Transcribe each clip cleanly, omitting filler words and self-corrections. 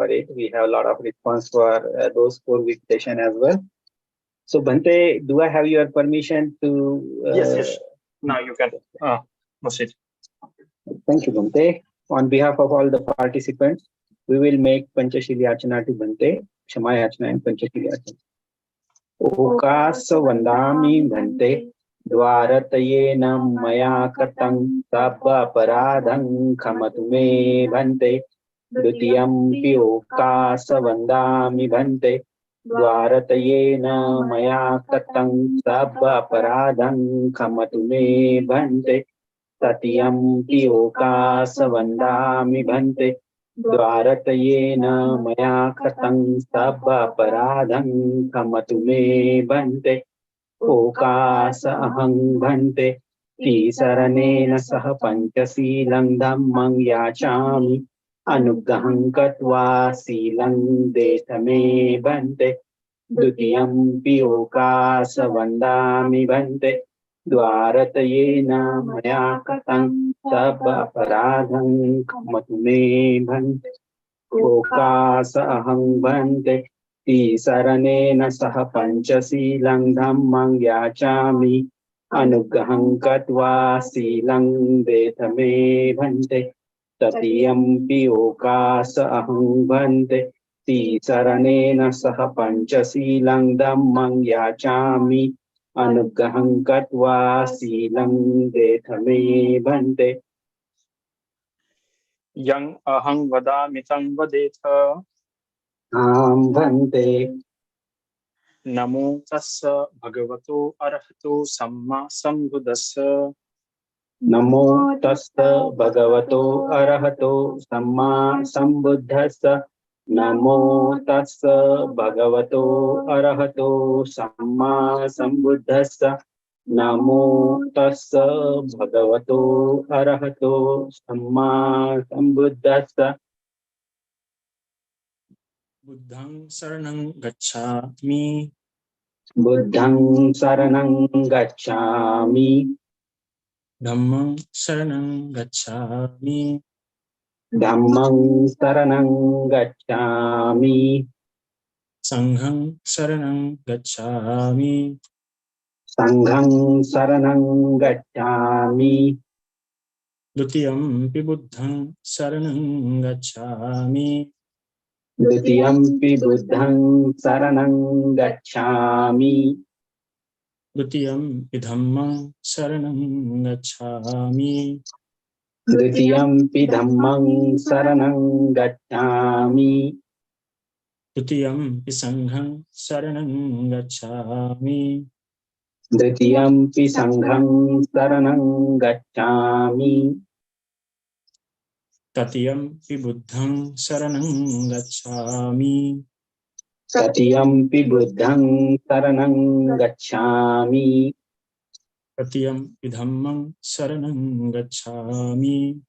for it. We have a lot of response for those 4 week session as well. So Bhante, do I have your permission to? Yes. Now you can proceed. Thank you, Bhante. On behalf of all the participants, we will make Panchashili Archana to Bhante, Kshamaya Archana and Panchashili Archana. Okasa Vandami Bhante, Dwaratayena Maya Katam, Sabba Paradham Khamatume Bhante, Dutiyampi Okasa Vandami Bhante, Dwaratayena Maya Katam, Sabba Paradham Khamatume Bhante, Tatiyampi Okasa Vandami Bhante, Dwaratayena Maya Katam Sabba Paradham Khamatume Bhante, Okasa Ahang Bhante, Tisaranena Saha Panchasilang Dhammang Yachami, Anugraham Katva Silang Detame Bhante, Dutiyampi Okasa Vandami Bhante, Dwaratayena Maya Katam Sabba Paradham Khamatume Bhante, Okasa Ahang Bhante, Tisaranena Saha Panchasilang Dhammang Yachami, Anugraham Katva Silang Detame Bhante, Tatiyampi Okasa Ahang Bhante, Tisaranena Saha Panchasilang Dhammang Yachami, Anugraham Katva Silang Detame Bhante. Yang ahang vadami tang vadetha. Bhante. Namo tassa bhagavato arahato samma sambuddhassa. Namo tassa bhagavato arahato samma sambuddhassa. Namo tassa bhagavato arahato samma sambuddhassa. Namo tassa bhagavato arahato samma sambuddhassa. Buddhang saranang gacchami. Buddhang saranang gacchami. Dhammang saranang gacchami. Dhammang saranang gacchami. Sanghang saranang gacchami. Sanghang saranang gacchami. Dutiyampi buddhang saranang gacchami. Dutiyampi buddhang saranang gacchami. Dutiyampi dhammang saranang gacchami. Dutiyampi dhammang saranang gacchami. Dutiyampi sanghang saranang gacchami. Dutiyampi sanghang saranang gacchami. Tatiyampi buddhang saranang gacchami. Tatiyampi buddhang saranang gacchami. Tatiyampi dhammang saranang gacchami.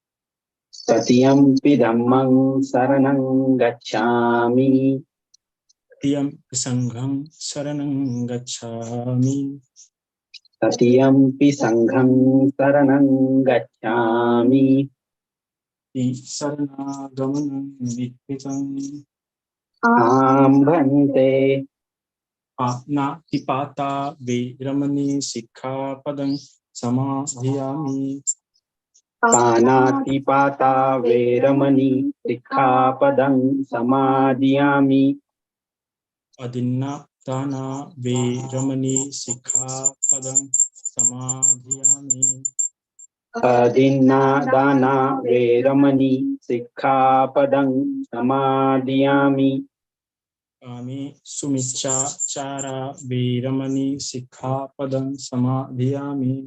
Tatiyampi dhammang saranang gacchami. Tatiyampi sanghang saranang gacchami. Tatiyampi sanghang saranang gacchami. Saranagamam vihitam. Bhante. Natipata veramani sikkhapadam samadhiyami. Panatipata veramani sikkhapadam samadhiyami. Adinna dana veramani sikkhapadam samadhiyami. Adinna dana veramani sikkhapadam samadhiyami. Kami sumicca cara veramani sikkhapadam samadhiyami.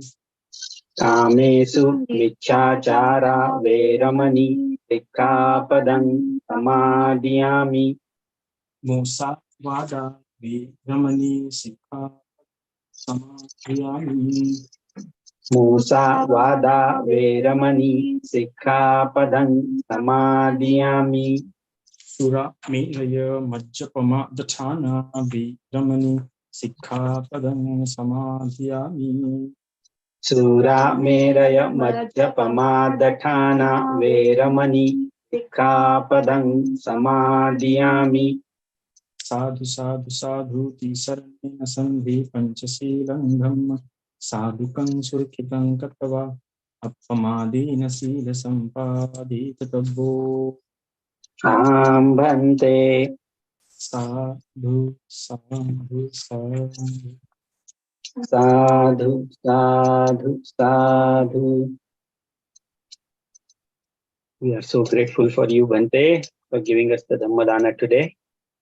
Kamesu miccācara veramani sikkhapadam samadhiyami. Musa vada veramani sikkhapadam samadhiyami. Musa vada veramani sikkhapadam samadhiyami. Sura miraya majjapama dachana veramani sikkhapadam samadhiyami. Sura meraya majjapama dathana veramani सिक्खापदं समादयामि। साधु साधु साधुति शरणेन सन्धि पंचशीलं धम्म साधुकं सुरक्षितं कृत्वा अपमादीन शील सम्पादित तद्वो आं भन्ते। साधु साधु साधु। साधु साधु साधु। We are so grateful for you, Bhante, for giving us the Dhammadana today.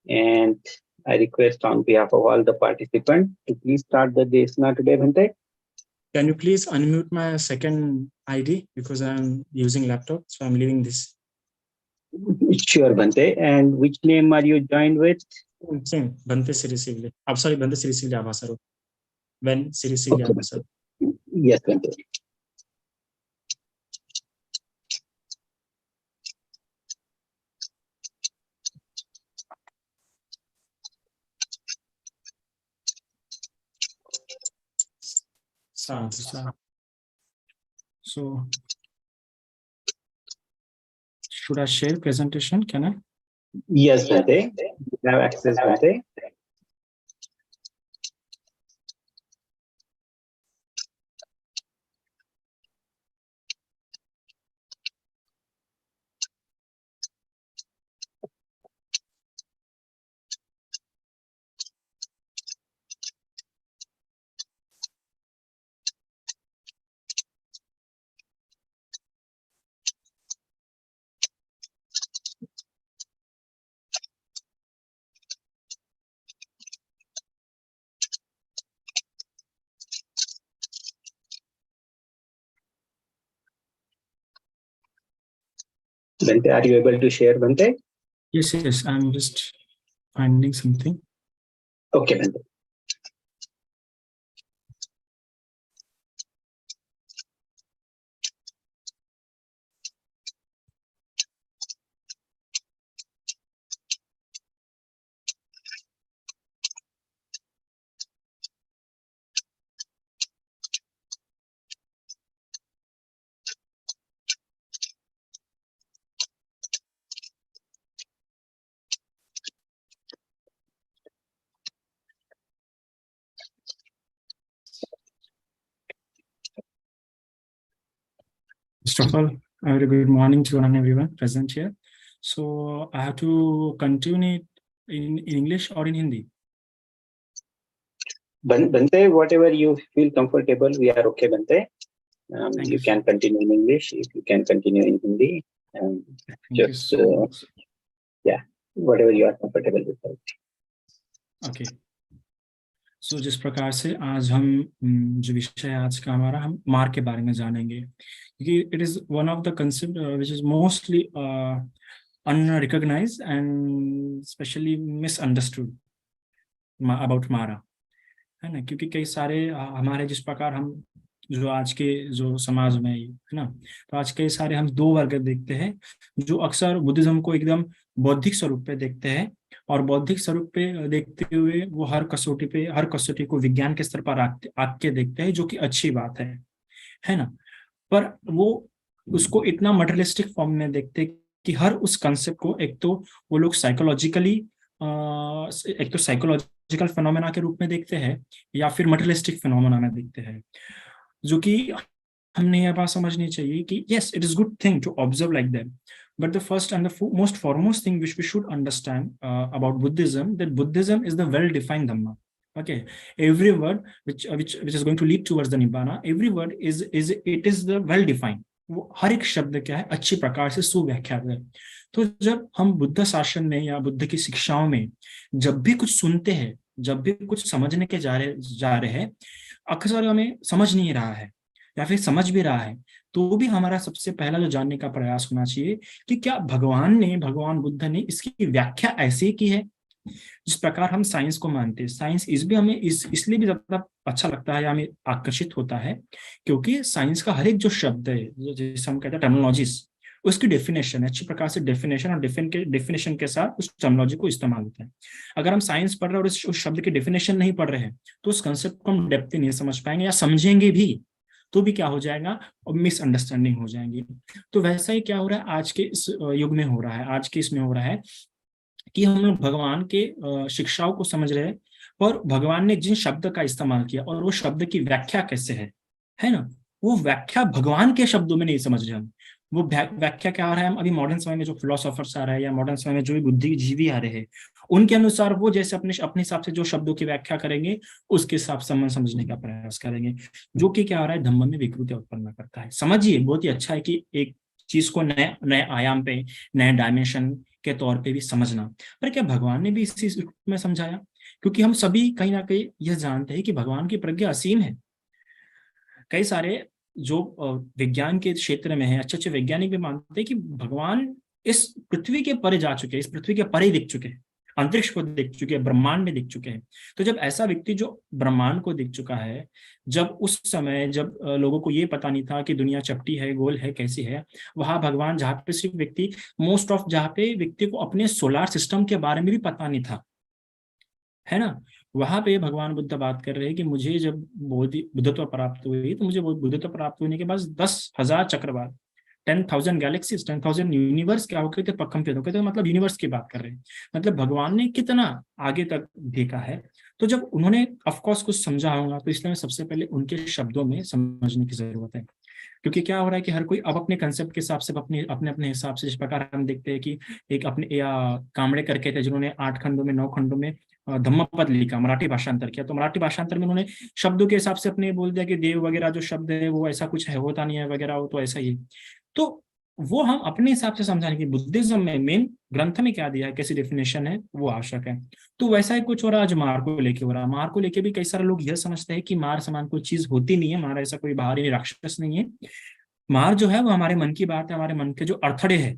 And I request on behalf of all the participants to please start the Desna today, Bhante. Can you please unmute my second ID because I'm using laptop, so I'm leaving this. Sure, Bhante. And which name are you joined with? Same, Bhante Sirisigli. I'm sorry, Bhante Sirisigli Abhasaru. When Sirisigli Okay. Abhasaru. Yes, Bhante. Sadhu, sadhu. So, should I share presentation? Can I? Yes, Bhante. You have access, Bhante. Bhante, are you able to share, Bhante? Yes, yes. I'm just finding something. Okay, Bhante. First of all, a very good morning to everyone present here. So I have to continue it in English or in Hindi. Bhante, whatever you feel comfortable, we are okay, Bhante. Thank You you. can continue in English, if you can continue in Hindi. Thank you Just, so much. whatever you are comfortable with. Okay so जिस प्रकार से आज हम जो विषय है आज का हमारा, हम मार के बारे में जानेंगे, क्योंकि it is one of the concept which is mostly unrecognised and specially misunderstood about मारा, है ना। क्योंकि कई सारे हमारे जिस प्रकार हम जो आज के जो समाज में है ना, तो आज कई सारे हम दो वर्ग देखते हैं जो अक्सर बुद्धिज्म को एकदम बौद्धिक स्वरूप पे देखते हैं, और बौद्धिक स्वरूप पे देखते हुए वो हर कसौटी को विज्ञान के स्तर पर आग के देखते हैं, जो कि अच्छी बात है ना। पर वो उसको इतना मटेरियलिस्टिक फॉर्म में देखते हैं कि हर उस कंसेप्ट को एक तो वो लोग साइकोलॉजिकल फिनोमेना के रूप में देखते हैं, या फिर मटेरियलिस्टिक फिनोमेना में देखते हैं, जो कि हमने यह बात समझनी चाहिए कि yes, it is good thing to observe like that, but the first and the most foremost thing which we should understand about Buddhism, that Buddhism is the well-defined Dhamma. Okay, every word which is going to lead towards the Nibbana, every word is the well-defined. वो हर एक शब्द क्या है अच्छी प्रकार से सुव्याख्यात है। तो जब हम बुद्ध शासन में या बुद्ध की शिक्षाओं में जब भी कुछ सुनते हैं, जब भी कुछ समझने के जा रहे हैं, अक्सर हमें समझ नहीं रहा है या फिर समझ भी रहा है, तो भी हमारा सबसे पहला जो जानने का प्रयास होना चाहिए कि क्या भगवान बुद्ध ने इसकी व्याख्या ऐसे की है जिस प्रकार हम साइंस को मानते हैं। साइंस भी हमें इसलिए भी ज्यादा अच्छा लगता है या हमें आकर्षित होता है क्योंकि साइंस का हर एक जो शब्द है, जिसे हम कहते हैं टर्मिनोलॉजीज, उसकी डेफिनेशन है अच्छी प्रकार से, डेफिनेशन और डेफिनेशन के साथ उस टर्मिनोलॉजी को इस्तेमाल होता है। अगर हम साइंस पढ़ रहे हैं और उस शब्द की डेफिनेशन नहीं पढ़ रहे हैं तो उस कंसेप्ट को हम डेप्थ नहीं समझ पाएंगे या समझेंगे भी तो भी क्या हो जाएगा, और मिसअंडरस्टैंडिंग हो जाएंगी। तो वैसा ही क्या हो रहा है आज के इस युग में हो रहा है, आज के इसमें हो रहा है कि हम लोग भगवान के शिक्षाओं को समझ रहे हैं, और भगवान ने जिन शब्द का इस्तेमाल किया और वो शब्द की व्याख्या कैसे है ना, वो व्याख्या भगवान के शब्दों में नहीं समझ रहे हम। वो व्याख्या क्या आ रहा है, हम अभी मॉडर्न समय में जो फिलोसोफर्स आ रहे हैं या मॉडर्न समय में जो भी बुद्धिजीवी आ रहे हैं, उनके अनुसार वो जैसे अपने अपने हिसाब से जो शब्दों की व्याख्या करेंगे उसके हिसाब से हम समझने का प्रयास करेंगे, जो कि क्या आ रहा है, धम्म में विकृति उत्पन्न करता है। समझिए, बहुत ही अच्छा है कि एक चीज को नए नए आयाम पे, नए डायमेंशन के तौर पे भी समझना। पर क्या भगवान ने भी इसी रूप में समझाया? क्योंकि हम सभी कहीं ना कहीं यह जानते हैं कि भगवान की प्रज्ञा असीम है। कई सारे जो विज्ञान के क्षेत्र में है, अच्छे अच्छे वैज्ञानिक भी मानते हैं कि भगवान इस पृथ्वी के परे जा चुके हैं, इस पृथ्वी के परे दिख चुके हैं, अंतरिक्ष को दिख चुके हैं, ब्रह्मांड में दिख चुके हैं। तो जब ऐसा व्यक्ति जो ब्रह्मांड को दिख चुका है, जब उस समय जब लोगों को ये पता नहीं था कि दुनिया चपटी है, गोल है, कैसी है, वहां भगवान जहाँ पे सिर्फ व्यक्ति मोस्ट ऑफ जहाँ पे व्यक्ति को अपने सोलार सिस्टम के बारे में भी पता नहीं था, है ना, वहां पे भगवान बुद्ध बात कर रहे हैं कि मुझे जब बुद्धत्व प्राप्त हुई तो मुझे बुद्धत्व प्राप्त होने के बाद 10,000 चक्रवात, 10,000 गैलेक्सीज, 10,000 यूनिवर्स क्या होकर थे, कंप्लीट होकर थे, मतलब यूनिवर्स की बात कर रहे हैं। मतलब भगवान ने कितना आगे तक देखा है। तो जब उन्होंने ऑफकोर्स कुछ समझा होगा, तो इसलिए सबसे पहले उनके शब्दों में समझने की जरूरत है। क्योंकि क्या हो रहा है कि हर कोई अब अपने कंसेप्ट के हिसाब से, अपने अपने अपने हिसाब से, जिस प्रकार हम देखते हैं कि एक अपने या कामड़े करके थे जिन्होंने 8 खंडों में 9 खंडों में धम्मपद लिखा, मराठी भाषांतर किया, तो मराठी भाषांतर में उन्होंने शब्दों के हिसाब से अपने बोल दिया कि देव वगैरह जो शब्द है वो ऐसा कुछ है, होता नहीं है वगैरह, वो तो ऐसा ही। तो वो हम अपने हिसाब से समझाने की, बुद्धिज्म में मेन ग्रंथ में क्या दिया है, कैसी डेफिनेशन है, वो आवश्यक है। तो वैसा ही कुछ हो रहा है आज मार को लेके हो रहा है। मार को लेके भी कई सारे लोग यह समझते हैं कि मार समान कोई चीज होती नहीं है, मार ऐसा कोई बाहरी राक्षस नहीं है। मार जो है वो हमारे मन की बात है, हमारे मन के जो अड़थड़े है,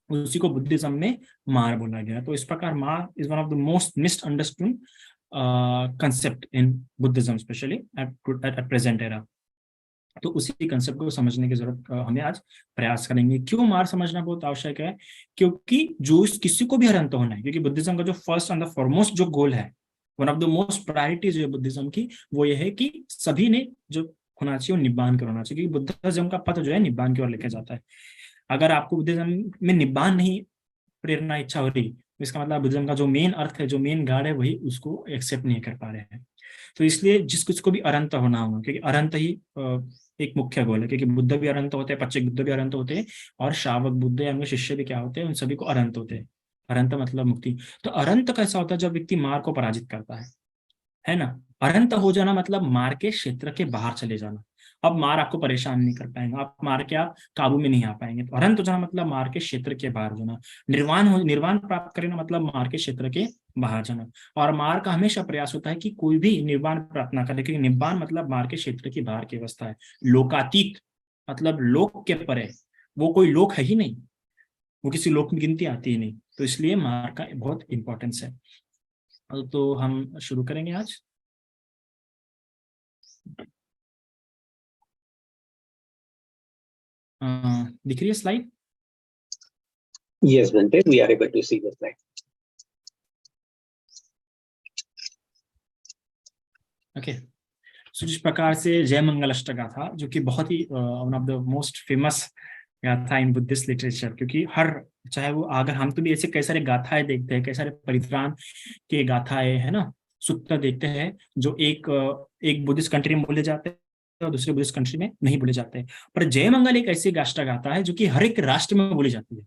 उसी को बुद्धिज्म में मार बोला गया। तो इस प्रकार मार is one of the most misunderstood concept in Buddhism, specially at present era. तो उसी कंसेप्ट को समझने की जरूरत हमें आज प्रयास करेंगे। क्यों मार समझना बहुत आवश्यक है? क्योंकि जो किसी को भी हरंत होना है, क्योंकि बुद्धिज्म का जो फर्स्ट एंड द फॉरमोस्ट जो गोल है, one of the most priorities है बुद्धिज्म की, वो ये है कि सभी ने जो होना चाहिए वो निब्बान कर होना चाहिए, क्योंकि बुद्धिज्म का पथ जो है निब्बान की ओर लेके जाता है। अगर आपको बुद्धिज्म में निब्बान नहीं प्रेरणा इच्छा हो रही, तो इसका मतलब बुद्धिज्म का जो मेन अर्थ है, जो मेन गार्ड है, वही उसको एक्सेप्ट नहीं कर पा रहे हैं। तो इसलिए जिस कुछ को भी अरंत होना होगा, क्योंकि अरंत ही एक मुख्य गोल है, क्योंकि बुद्ध भी अरंत होते हैं, पच्चीक बुद्ध भी अरंत होते हैं, और श्रावक बुद्ध या उनके शिष्य भी क्या होते हैं, उन सभी को अरंत होते हैं। अरंत मतलब मुक्ति। तो अरंत कैसा होता है? जब व्यक्ति मार को पराजित करता है ना। अनंत हो जाना मतलब मार के क्षेत्र के बाहर चले जाना। अब मार आपको परेशान नहीं कर पाएंगे, आप मार के आप काबू में नहीं आ पाएंगे। तो अनंत हो जाना मतलब मार के क्षेत्र के बाहर जाना। निर्वाण प्राप्त करना मतलब मार के क्षेत्र के बाहर जाना। और मार का हमेशा प्रयास होता है कि कोई भी निर्वाण प्राप्त ना करे, क्योंकि निर्वाण मतलब मार के क्षेत्र की बाहर की अवस्था है। लोकातीत मतलब लोक के परे, वो कोई लोक है ही नहीं, वो किसी लोक में गिनती आती ही नहीं। तो इसलिए मार का बहुत इंपॉर्टेंस है। तो हम शुरू करेंगे आज। दिख रही है slide? Yes, Bhante, we are able to see the slide. Okay. So जिस प्रकार से जय मंगल अष्टगाथा, जो कि बहुत ही one of the most famous गाथा इन बुद्धिस्ट लिटरेचर, क्योंकि हर, चाहे वो, अगर हम तो भी ऐसे कई सारे गाथाएं देखते हैं, कई सारे परित्राण के गाथाएं है ना, सूत्र देखते हैं, जो एक बुद्धिस्ट कंट्री में बोले जाते हैं और दूसरे बुद्धिस्ट कंट्री में नहीं बोले जाते हैं। पर जय मंगल एक ऐसी अष्टगाथा है जो कि हर एक राष्ट्र में बोली जाती है।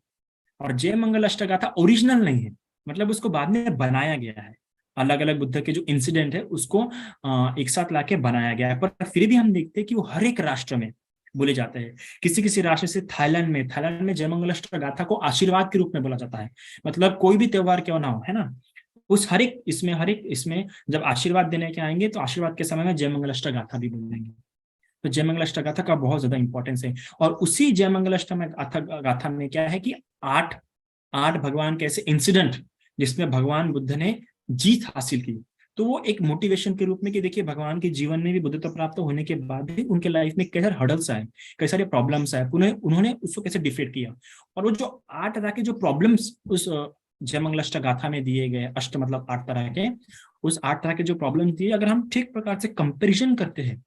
और जय मंगल अष्टगाथा ओरिजिनल नहीं है, मतलब उसको बाद में बनाया गया है। अलग अलग बुद्ध के जो इंसिडेंट है उसको एक साथ लाके बनाया गया है। पर फिर भी हम देखते हैं कि वो हर एक राष्ट्र में बोले जाते हैं। किसी किसी राष्ट्र से थाईलैंड में जय मंगल अष्टगाथा को आशीर्वाद के रूप में बोला जाता है। मतलब कोई भी त्योहार क्यों ना हो, है ना, उस हर एक इसमें जब आशीर्वाद देने के आएंगे तो आशीर्वाद के समय में जय मंगल अष्टगाथा भी बोलेंगे। तो जय मंगल अष्टगाथा का बहुत ज्यादा इंपॉर्टेंस है। और उसी जय मंगल अष्टगाथा में क्या है कि आठ आठ भगवान के ऐसे इंसिडेंट जिसमें भगवान बुद्ध ने जीत हासिल की। तो वो एक मोटिवेशन के रूप में कि देखिए भगवान के जीवन में भी बुद्धत्व प्राप्त होने के बाद भी उनके लाइफ में कई सारे हर्डल्स आए, कई सारे प्रॉब्लम्स आए, उन्होंने उसको कैसे डिफीट किया। और वो जो 8 तरह के जो प्रॉब्लम्स उस जय मंगल अष्टगाथा में दिए गए, अष्ट मतलब 8 तरह के, उस 8 तरह के जो प्रॉब्लम्स दिए, अगर हम ठीक प्रकार से कंपेरिजन करते हैं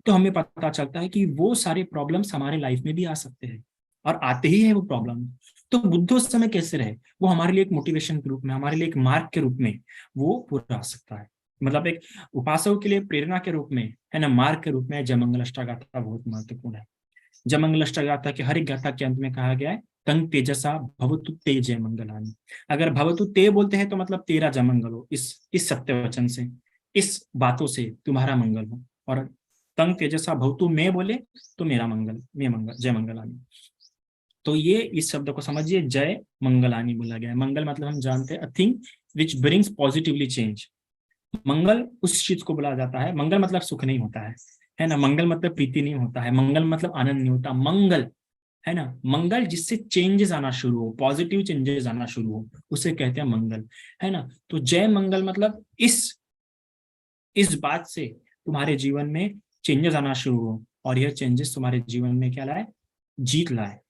तो हमें पता चलता है कि वो सारे प्रॉब्लम्स हमारे लाइफ में भी आ सकते हैं, और आते ही है वो प्रॉब्लम। तो बुद्ध उस समय कैसे रहे, वो हमारे लिए एक मोटिवेशन के रूप में, हमारे लिए एक मार्ग के रूप में वो पूरा आ सकता है। मतलब एक उपासकों के लिए प्रेरणा के रूप में, है ना, मार्ग के रूप में जयमंगल अष्टगाथा बहुत महत्वपूर्ण है। जयमंगल अष्टगाथा के हर एक गाथा के अंत में कहा गया है, तंग तेजसा भवतु ते जय मंगलानि। अगर भवतु ते बोलते हैं तो मतलब तेरा जय मंगल हो, इस सत्य वचन से, इस बातों से तुम्हारा मंगल हो। और तंग तेजसा भवतु मैं बोले तो मेरा मंगल, मैं मंगल, जय मंगलानि। तो ये इस शब्द को समझिए, जय मंगलानि बोला गया है। मंगल मतलब हम जानते हैं, a thing which brings positively change. मंगल उस चीज को बोला जाता है, मंगल मतलब सुख नहीं होता है ना, मंगल मतलब प्रीति नहीं होता है, मंगल मतलब आनंद नहीं होता, मंगल, है ना, मंगल जिससे चेंजेस आना शुरू हो, पॉजिटिव चेंजेस आना शुरू हो, उसे कहते हैं मंगल, है ना। तो जय मंगल मतलब इस बात से तुम्हारे जीवन में चेंजेस आना शुरू हो, और यह चेंजेस तुम्हारे जीवन में क्या लाए, जीत लाए,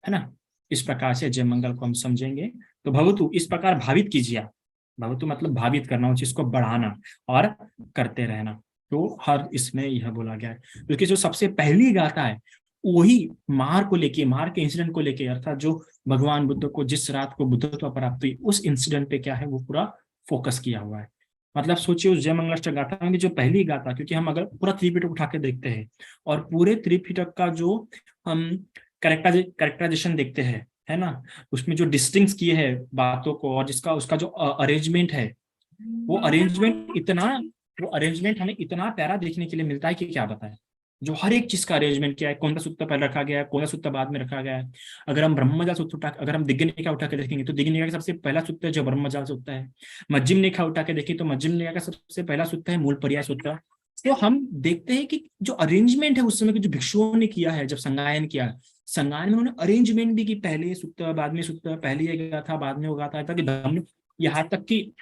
है ना। इस प्रकार से जय मंगल को हम समझेंगे। तो भवतु इस प्रकार भावित कीजिए आप। भवतु मतलब भावित करना, उस चीज को बढ़ाना और करते रहना। तो हर इसमें यह बोला गया है, क्योंकि जो सबसे पहली गाथा है वही मार को लेके, मार के इंसिडेंट को लेके, अर्थात जो भगवान बुद्ध को जिस रात को बुद्धत्व प्राप्त हुई उस इंसिडेंट पे क्या है, वो पूरा फोकस किया हुआ है। मतलब सोचिए उस जय मंगलाष्टक गाथा में भी जो पहली गाथा, क्योंकि हम अगर पूरा त्रिपिटक उठा के देखते हैं और पूरे त्रिपिटक का जो हम कैरेक्टराइजेशन देखते हैं, है ना, उसमें जो डिस्टिंक्ट किए हैं बातों को, और जिसका उसका जो अरेंजमेंट है, वो अरेंजमेंट हमें इतना प्यारा देखने के लिए मिलता है कि क्या बताएं। जो हर एक चीज का अरेंजमेंट किया है, कौन सा सूत्र पहले रखा गया है, कौन सा सूत्र बाद में रखा गया है। अगर हम ब्रह्मजाल सूत्र अगर हम दिग्गज निकाय उठा के देखेंगे तो दिग्गज निकाय का सबसे पहला सूत्र जो ब्रह्मजाल सूत्र है। मध्यम निकाय उठा के देखें तो मध्यम निकाय का सबसे पहला सूत्र है मूल पर्याय सूत्र। तो हम देखते हैं कि जो अरेंजमेंट है उस समय के जो भिक्षुओं ने किया है, जब संगायन किया, संगायन में उन्होंने अरेंजमेंट भी की, पहले सूत्र बाद में सूत्र, पहले ये गाथा बाद में वो गाथा, ताकि धम्म, यहाँ तक कि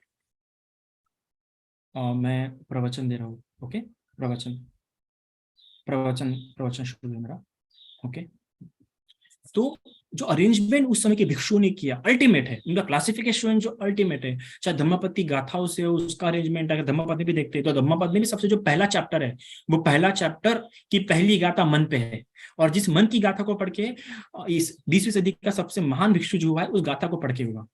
मैं प्रवचन दे रहा हूँ, ओके, प्रवचन प्रवचन प्रवचन शुरू है मेरा, ओके। तो जो अरेंजमेंट उस समय के भिक्षुओं ने किया अल्टीमेट है, उनका क्लासिफिकेशन जो अल्टीमेट है, चाहे धम्मपत्ति गाथाओं से उसका अरेंजमेंट, अगर धम्मपद भी देखते हैं तो धम्मपद में भी सबसे जो पहला चैप्टर है, वो पहला चैप्टर की पहली गाथा मन पे है। और जिस मन की गाथा को पढ़ के इस 20वीं सदी का सबसे महान भिक्षु जो हुआ है उस गाथा को पढ़ के हुआ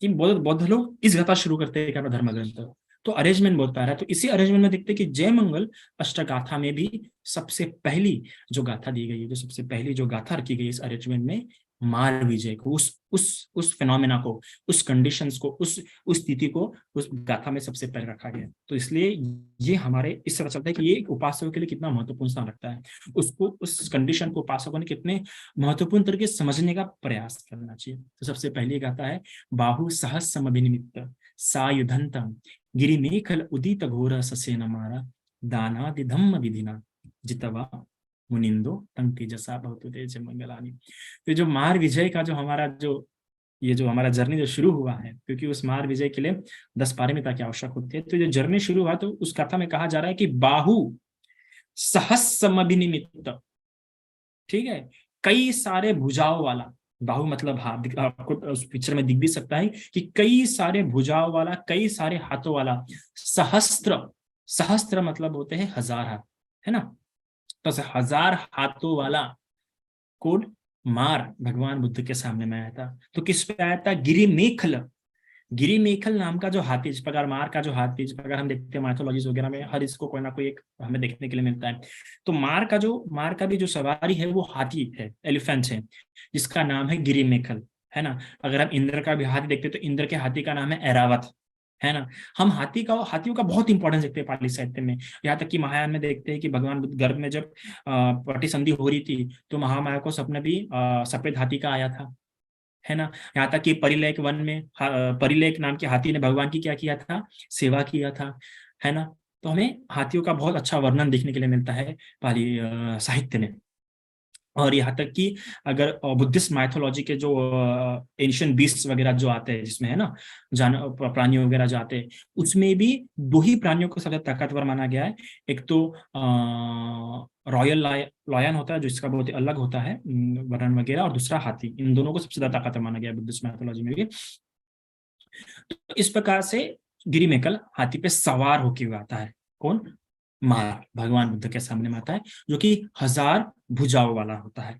कि बौद्ध लोग इस गाथा शुरू करते हैं अपना धर्म ग्रंथ। तो अरेंजमेंट बहुत प्यारा है। तो इसी अरेंजमेंट में देखते हैं कि जय मंगल अष्टगाथा में भी सबसे पहली जो गाथा दी गई है, जो सबसे पहली जो गाथा रखी गई इस अरेंजमेंट में, मार विजय को, उस फिनोमेना को, उस कंडीशंस को, उस स्थिति को उस गाथा में सबसे पहले रखा गया। तो इसलिए ये हमारे इस तरह चलता है कि ये एक उपासकों के लिए कितना महत्वपूर्ण स्थान रखता है, उसको उस कंडीशन को उपासकों ने कितने महत्वपूर्ण तरीके से समझने का प्रयास करना चाहिए। तो सबसे पहले गाथा है, बाहु सहस्रमभिनिमित्त सायुधंतम गिरिमेखल उदित घोर ससेन मारा दानादि धम्म विधिना जितवा मुनिंदो तंग तेजसा भवतु तेज मंगलानि। तो जो मार विजय का जो हमारा जो ये जो हमारा जर्नी जो शुरू हुआ है, क्योंकि उस मार विजय के लिए 10 पारमिता की आवश्यक होती है, तो जो जर्नी शुरू हुआ तो उस कथा में कहा जा रहा है कि बाहु सहस्रमभिनिमित्त, ठीक है, कई सारे भुजाओं वाला, बाहु मतलब हाथ, आपको उस पिक्चर में दिख भी सकता है कि कई सारे भुजाओं वाला, कई सारे हाथों वाला, सहस्त्र, सहस्त्र मतलब होते हैं हजार हाथ, है ना। तो 1000 हाथों वाला कोड मार भगवान बुद्ध के सामने में आया था। तो किस पे आया था, गिरि मेखल, गिरी मेखल नाम का जो हाथी, इस प्रकार मार का जो हाथी, इस प्रकार हम देखते हैं माइथोलॉजीज वगैरह में हर इसको कोई ना कोई एक हमें देखने के लिए मिलता है। तो मार का भी जो सवारी है वो हाथी है, एलिफेंट है, जिसका नाम है गिरी मेखल, है ना। अगर हम इंद्र का भी हाथी देखते हैं तो इंद्र के हाथी का नाम है ऐरावत, है ना। हम हाथियों का बहुत इंपॉर्टेंस देखते हैं पाली साहित्य में। यहाँ तक कि महायान में देखते हैं कि भगवान बुद्ध गर्भ में जब प्रतिसंधि हो रही थी तो महामाया को सपने भी सफेद हाथी का आया था, है ना। यहाँ तक कि परिलेख वन में परिलेख नाम के हाथी ने भगवान की क्या किया था, सेवा किया था, है ना। तो हमें हाथियों का बहुत अच्छा वर्णन देखने के लिए मिलता है पाली साहित्य में। और यहाँ तक कि अगर बुद्धिस्ट माइथोलॉजी के जो एंशिएंट बीस्ट्स वगैरह जो आते हैं, जिसमें है ना प्राणी वगैरह जो आते हैं, उसमें भी 2 ही प्राणियों को सबसे ताकतवर माना गया है। एक तो रॉयल लॉयन होता है, जो इसका बहुत ही अलग होता है वर्णन वगैरह, और दूसरा हाथी। इन दोनों को सबसे ज्यादा ताकतवर माना गया है बुद्धिस्ट माइथोलॉजी में भी। तो इस प्रकार से गिरिमेकल हाथी पे सवार होके हुआ आता है, कौन, मार भगवान बुद्ध के सामने में आता है, जो कि 1000 भुजाओं वाला होता है।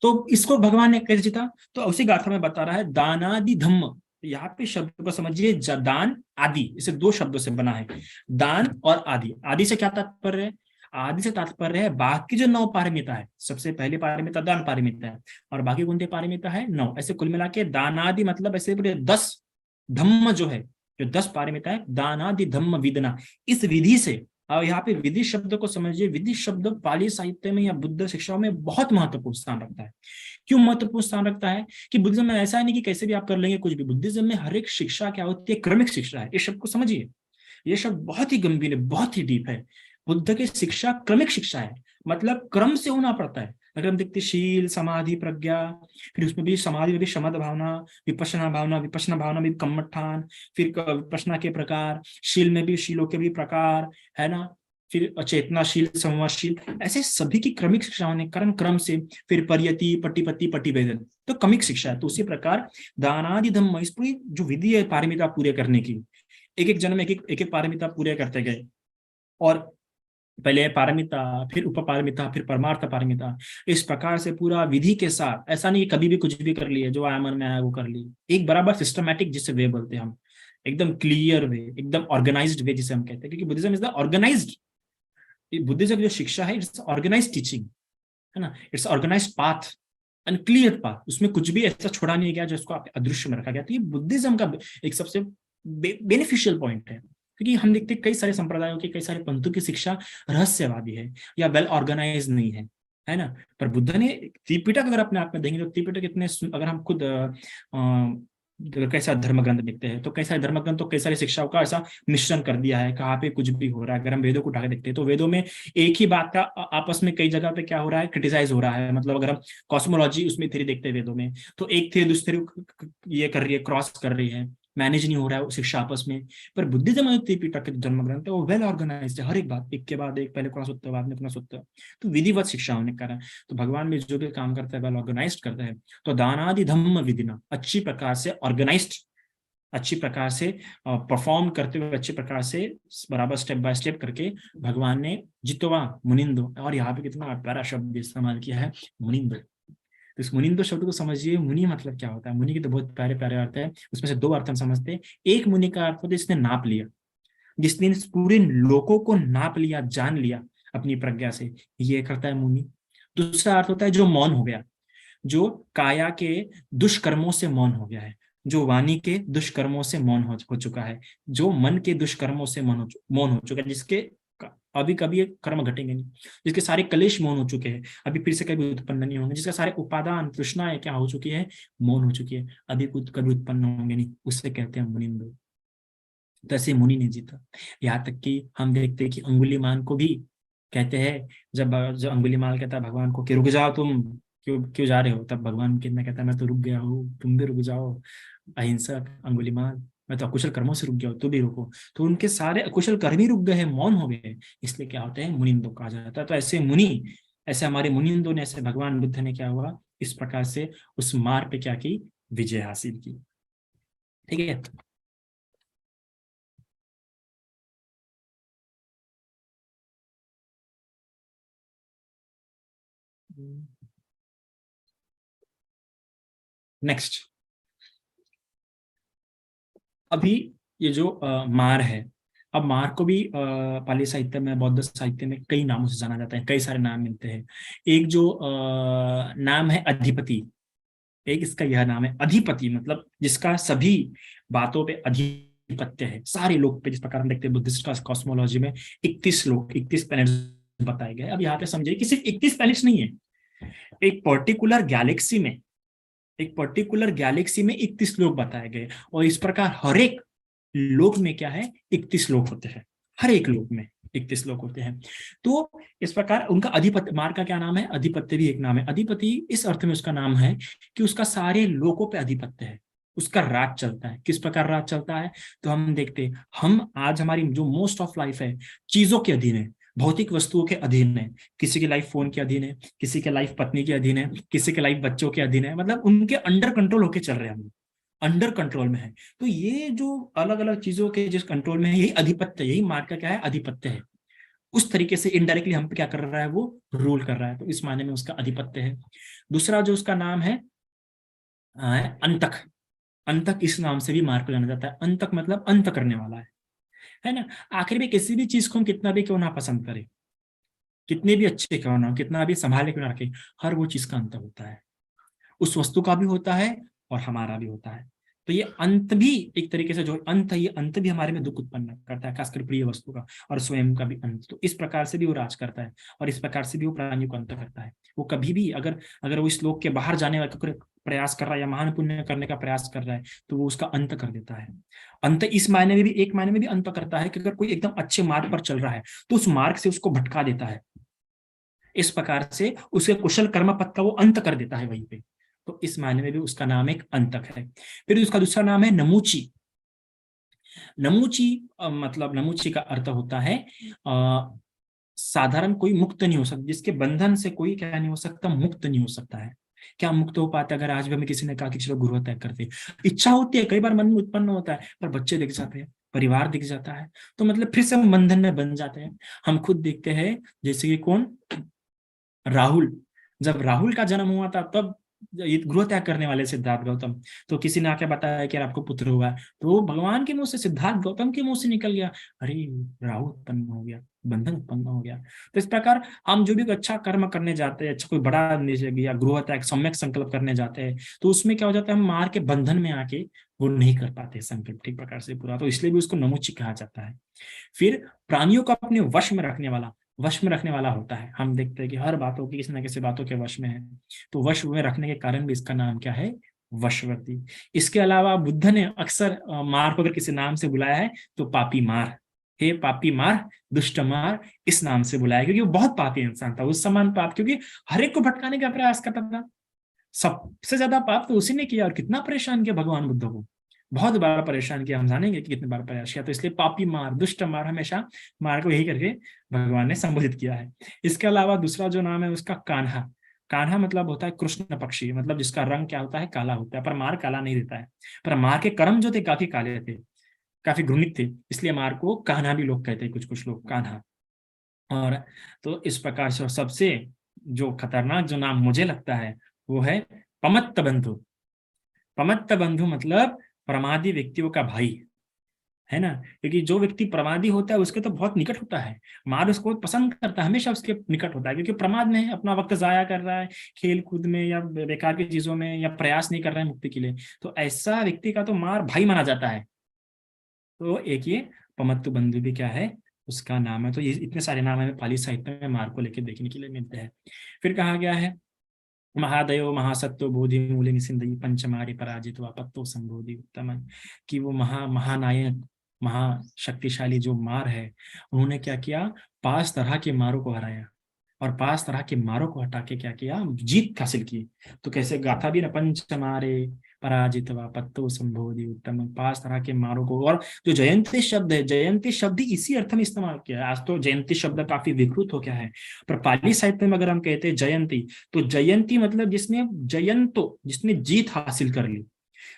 तो इसको भगवान ने कैसे जीता, तो उसी गाथा में बता रहा है दानादि धम्म। यहाँ पे शब्द को समझिए, दान आदि, इसे 2 शब्दों से बना है, दान और आदि। आदि से क्या तात्पर्य है, आदि से तात्पर्य है बाकी जो 9 पारमिता है, सबसे पहली पारमिता दान पारमिता है, और बाकी कौन सी पारमिता है, 9। ऐसे कुल मिला के दानादि मतलब ऐसे पूरे 10 धम्म जो है, जो 10 पारमिता है, दानादि धम्म विदना, इस विधि से। और यहाँ पे विधि शब्द को समझिए, विधि शब्द पाली साहित्य में या बुद्ध शिक्षाओं में बहुत महत्वपूर्ण स्थान रखता है। क्यों महत्वपूर्ण स्थान रखता है, कि बुद्धिज्म में ऐसा नहीं कि कैसे भी आप कर लेंगे कुछ भी, बुद्धिज्म में हर एक शिक्षा क्या होती है, क्रमिक शिक्षा है। इस शब्द को समझिए, ये शब्द बहुत ही गंभीर है, बहुत ही डीप है। बुद्ध की शिक्षा क्रमिक शिक्षा है, मतलब क्रम से होना पड़ता है। अगर हम देखते शील समाधि प्रज्ञा, फिर उसमें भी समाधि में भी शमद भावना, विपश्यना भावना, विपश्यना भावना में भी कम्मठान, फिर विपश्यना के प्रकार, शील में भी शीलों के भी प्रकार, है ना, फिर चेतनाशील संवादशील, ऐसे सभी की क्रमिक शिक्षा होने कारण क्रम से, फिर परियति पट्टिपति पट्टिभेदन, तो क्रमिक शिक्षा है। तो उसी प्रकार दानादि धम्म, इस पूरी जो विधि है पारमिता पूरे करने की, एक एक जन्म एक एक पारमिता पूरे करते गए, और पहले पारमिता, फिर उपपारमिता, फिर परमार्थ पारमिता, इस प्रकार से पूरा विधि के साथ। ऐसा नहीं कभी भी कुछ भी कर लिए, जो आया मन में आया वो कर ली, एक बराबर सिस्टमैटिक, जिसे वे बोलते हैं हम, एकदम क्लियर वे, एकदम ऑर्गेनाइज्ड वे जिसे हम कहते हैं, क्योंकि Buddhism is the organized, Buddhism की जो शिक्षा है इट्स ऑर्गेनाइज्ड टीचिंग, है ना, it's organized path and clear path, उसमें कुछ भी ऐसा छोड़ा नहीं गया जिसको आप अदृश्य में रखा गया। तो ये बुद्धिज्म का एक सबसे बेनिफिशियल पॉइंट है, क्योंकि हम देखते हैं कई सारे संप्रदायों की, कई सारे पंथों की शिक्षा रहस्यवादी है या वेल ऑर्गेनाइज नहीं है ना। पर बुद्ध ने त्रिपिटक अगर अपने आप में देखेंगे तो त्रिपिटक इतने, अगर हम खुद कैसा धर्म ग्रंथ देखते हैं तो कई सारे धर्म ग्रंथ तो कई सारी शिक्षाओं का ऐसा मिश्रण कर दिया है, कहाँ पे कुछ भी हो रहा है। अगर हम वेदों को उठा के देखते हैं तो वेदों में एक ही बात का आपस में कई जगह पे क्या हो रहा है, क्रिटिसाइज हो रहा है। मतलब अगर हम कॉस्मोलॉजी उसमें थ्योरी देखते हैं वेदों में, तो एक थ्योरी दूसरी ये कर रही है, क्रॉस कर रही है, मैनेज नहीं हो रहा है शिक्षा आपस में। पर बुद्धिज्म त्रिपिटक के जन्म ग्रंथ है वो वेल ऑर्गेनाइज्ड है, हर एक बात एक के बाद एक, पहले पुनः सूत्र बाद में पुनः सूत्र, तो विधिवत शिक्षा होने के कारण तो भगवान भी जो भी काम करता है वेल ऑर्गेनाइज्ड करता है। तो दानादि धम्म विधिना, अच्छी प्रकार से ऑर्गेनाइज्ड, अच्छी प्रकार से परफॉर्म करते हुए, अच्छी प्रकार से बराबर स्टेप बाय स्टेप करके भगवान ने जितवा मुनिंदो, और यहाँ पे कितना प्यारा शब्द इस्तेमाल किया है, मुनिंदो। तो इस मुनिंदो शब्द को समझिए, मुनि मतलब क्या होता है, मुनि के तो बहुत प्यारे प्यारे अर्थ है, उसमें से 2 अर्थ हम समझते हैं। एक मुनि का अर्थ होता है जिसने नाप लिया, जिसने इस पूरे लोकों को नाप लिया, जान लिया अपनी प्रज्ञा से, ये करता है मुनि। दूसरा अर्थ होता है जो मौन हो गया, जो काया के दुष्कर्मों से मौन हो गया है, जो वाणी के दुष्कर्मों से मौन हो चुका है, जो मन के दुष्कर्मों से मौन हो चुका है, जिसके अभी कभी ये कर्म घटेंगे नहीं, जिसके सारे कलेश मौन हो चुके हैं, अभी फिर से कभी उत्पन्न नहीं होंगे, जिसका सारे उपादान तृष्णाएं क्या हो चुकी है, मौन हो चुकी है, अभी कुछ कभी उत्पन्न होंगे नहीं, उससे कहते हैं मुनिंदो। तो ऐसे मुनि ने जीता। यहाँ तक कि हम देखते हैं कि अंगुलीमाल को भी कहते हैं, जब अंगुलीमाल कहता है भगवान को कि रुक जाओ तुम, क्यों क्यों जा रहे हो, तब भगवान कितना कहता है मैं तो रुक गया हूँ, तुम भी रुक जाओ अहिंसक अंगुलीमाल, मैं तो अकुशल कर्मों से रुक गया हूँ, तू भी रुको। तो उनके सारे अकुशल कर्म ही रुक गए हैं, मौन हो गए, इसलिए क्या होते हैं, मुनिंदो कहा जाता है। तो ऐसे मुनि, ऐसे हमारे मुनिंदो ने, ऐसे भगवान बुद्ध ने क्या हुआ, इस प्रकार से उस मार पे क्या की, विजय हासिल की। ठीक है। नेक्स्ट, अभी ये जो मार है, अब मार को भी पाली साहित्य में, बौद्ध साहित्य में कई नामों से जाना जाता है, कई सारे नाम मिलते हैं। एक जो नाम है अधिपति, एक इसका यह नाम है अधिपति, मतलब जिसका सभी बातों पे अधिपत्य है, सारे लोग पे। जिस प्रकार हम देखते हैं बुद्धिस्ट का कॉस्मोलॉजी में 31 लोग, 31 प्लैनेट्स बताए गए। अब यहाँ पे समझिए कि सिर्फ 31 प्लैनेट्स नहीं है, एक पर्टिकुलर गैलेक्सी में, एक पर्टिकुलर गैलेक्सी में 31 लोग बताए गए, और इस प्रकार हर एक लोक में क्या है, 31 लोग होते हैं, हर एक लोक में 31 लोग होते हैं। तो इस प्रकार उनका अधिपत्य, मार का क्या नाम है, अधिपत्य भी एक नाम है। अधिपति इस अर्थ में उसका नाम है कि उसका सारे लोकों पे अधिपत्य है, उसका राज चलता है। किस प्रकार राज चलता है, तो हम देखते हैं, हम आज हमारी जो मोस्ट ऑफ लाइफ है चीजों के अधीन है, भौतिक वस्तुओं के अधीन है। किसी की लाइफ फोन के अधीन है, किसी के लाइफ पत्नी के अधीन है, किसी के लाइफ बच्चों के अधीन है, मतलब उनके अंडर कंट्रोल होके चल रहे हैं हम, अंडर कंट्रोल में है। तो ये जो अलग अलग चीजों के जिस कंट्रोल में है, यही अधिपत्य, यही मार्ग का क्या है, अधिपत्य है। उस तरीके से इनडायरेक्टली हम पे क्या कर रहा है, वो रूल कर रहा है, तो इस मायने में उसका अधिपत्य है। दूसरा जो उसका नाम है अंतक। अंतक इस नाम से भी मार्ग को जाना जाता है। अंतक मतलब अंत करने वाला है ना। आखिर में किसी भी चीज को हम कितना भी क्यों ना पसंद करें, कितने भी अच्छे क्यों ना हो, कितना भी संभाले क्यों ना रखें, हर वो चीज का अंत होता है। उस वस्तु का भी होता है और हमारा भी होता है। तो ये अंत भी एक तरीके से जो अंत है, ये अंत भी हमारे में दुख उत्पन्न करता है, खासकर प्रिय वस्तु का, और स्वयं का भी अंत। तो इस प्रकार से भी वो राज करता है और इस प्रकार से भी वो प्राणियों को अंत करता है। वो कभी भी अगर अगर वो इस लोक के बाहर जाने का प्रयास कर रहा है या महान पुण्य करने का प्रयास कर रहा है, तो वो उसका अंत कर देता है। अंत इस मायने में भी, एक मायने में भी अंत करता है कि अगर कोई एकदम अच्छे मार्ग पर चल रहा है तो उस मार्ग से उसको भटका देता है। इस प्रकार से उसके कुशल कर्म पथ का वो अंत कर देता है वहीं पे। तो इस मायने में भी उसका नाम एक अंतक है। फिर उसका दूसरा नाम है नमूची। नमूची मतलब नमूची का अर्थ होता है साधारण कोई मुक्त नहीं हो सकता, जिसके बंधन से कोई क्या नहीं हो सकता, मुक्त नहीं हो सकता है। क्या मुक्त हो पाता है? अगर आज भी हमें किसी ने कहा कि चलो गुरु हत्या करते, इच्छा होती है, कई बार मन में उत्पन्न होता है, पर बच्चे दिख जाते हैं, परिवार दिख जाता है, तो मतलब फिर से हम बंधन में बन जाते हैं। हम खुद देखते हैं, जैसे कि कौन, राहुल। जब राहुल का जन्म हुआ था तब ये गृह त्याग करने वाले सिद्धार्थ गौतम, तो किसी ने आके बताया कि यार आपको पुत्र हुआ है, तो वो भगवान के मुंह से, सिद्धार्थ गौतम के मुंह से निकल गया, अरे राहुल उत्पन्न हो गया, बंधन उत्पन्न हो गया। तो इस प्रकार हम जो भी अच्छा कर्म करने जाते हैं, अच्छा कोई बड़ा निश्चय या गृह त्याग सम्यक संकल्प करने जाते हैं, तो उसमें क्या हो जाता है, हम मार के बंधन में आके वो नहीं कर पाते संकल्प ठीक प्रकार से पूरा, तो इसलिए भी उसको नमुची कहा जाता है। फिर प्राणियों को अपने वश में रखने वाला, वश में रखने वाला होता है। हम देखते हैं कि हर बातों की, किसी न किसी बातों के वश में है, तो वश में रखने के कारण भी इसका नाम क्या है, वशवर्ती। इसके अलावा बुद्ध ने अक्सर मार को अगर किसी नाम से बुलाया है तो पापी मार, हे पापी मार, दुष्ट मार, इस नाम से बुलाया, क्योंकि वो बहुत पापी इंसान था उस समान पाप, क्योंकि हर एक को भटकाने का प्रयास करता था। सबसे ज्यादा पाप तो उसी ने किया, और कितना परेशान किया भगवान बुद्ध को, बहुत बार परेशान किया, हम जानेंगे कि कितने बार प्रयास किया। तो इसलिए पापी मार, दुष्ट मार, हमेशा मार को यही करके भगवान ने संबोधित किया है। इसके अलावा दूसरा जो नाम है उसका कान्हा। कान्हा मतलब होता है कृष्ण पक्षी, मतलब जिसका रंग क्या होता है, काला होता है, पर मार काला नहीं रहता है। पर मार के कर्म जो थे काफी काले थे, काफी घृणित थे, इसलिए मार को कान्हा भी लोग कहते हैं, कुछ कुछ लोग कान्हा। और तो इस प्रकार से, और सबसे जो खतरनाक जो नाम मुझे लगता है वो है पमत्त बंधु। पमत्त बंधु मतलब प्रमादी व्यक्तियों का भाई, है ना। क्योंकि जो व्यक्ति प्रमादी होता है उसके तो बहुत निकट होता है, मार उसको पसंद करता है, हमेशा उसके निकट होता है, क्योंकि प्रमाद में है, अपना वक्त जाया कर रहा है खेल कूद में या बेकार की चीजों में, या प्रयास नहीं कर रहा है मुक्ति के लिए, तो ऐसा व्यक्ति का तो मार भाई माना जाता है। तो एक ये पमत्तु बंधु भी क्या है, उसका नाम है। तो ये इतने सारे नाम हमें पाली साहित्य में मार को लेकर देखने के लिए मिलते हैं। फिर कहा गया है महादयो महासत्व बोधि मूले निसिंदई पंचमारी पराजित पत्तो संबोधि उत्तम, कि वो महानायक महाशक्तिशाली जो मार है, उन्होंने क्या किया, 5 तरह के मारों को हराया, और 5 तरह के मारों को हटा के क्या किया, जीत हासिल की। तो कैसे गाथा भी न, पंच मारे पराजित व पत्तो संबोधि उत्तम, 5 तरह के मारों को। और जो जयंती शब्द है, जयंती शब्द ही इसी अर्थ में इस्तेमाल किया है। आज तो जयंती शब्द काफी विकृत हो गया है, पर पाली साहित्य में अगर हम कहते हैं जयंती, तो जयंती मतलब जिसने जयंतो, जिसने जीत हासिल कर ली।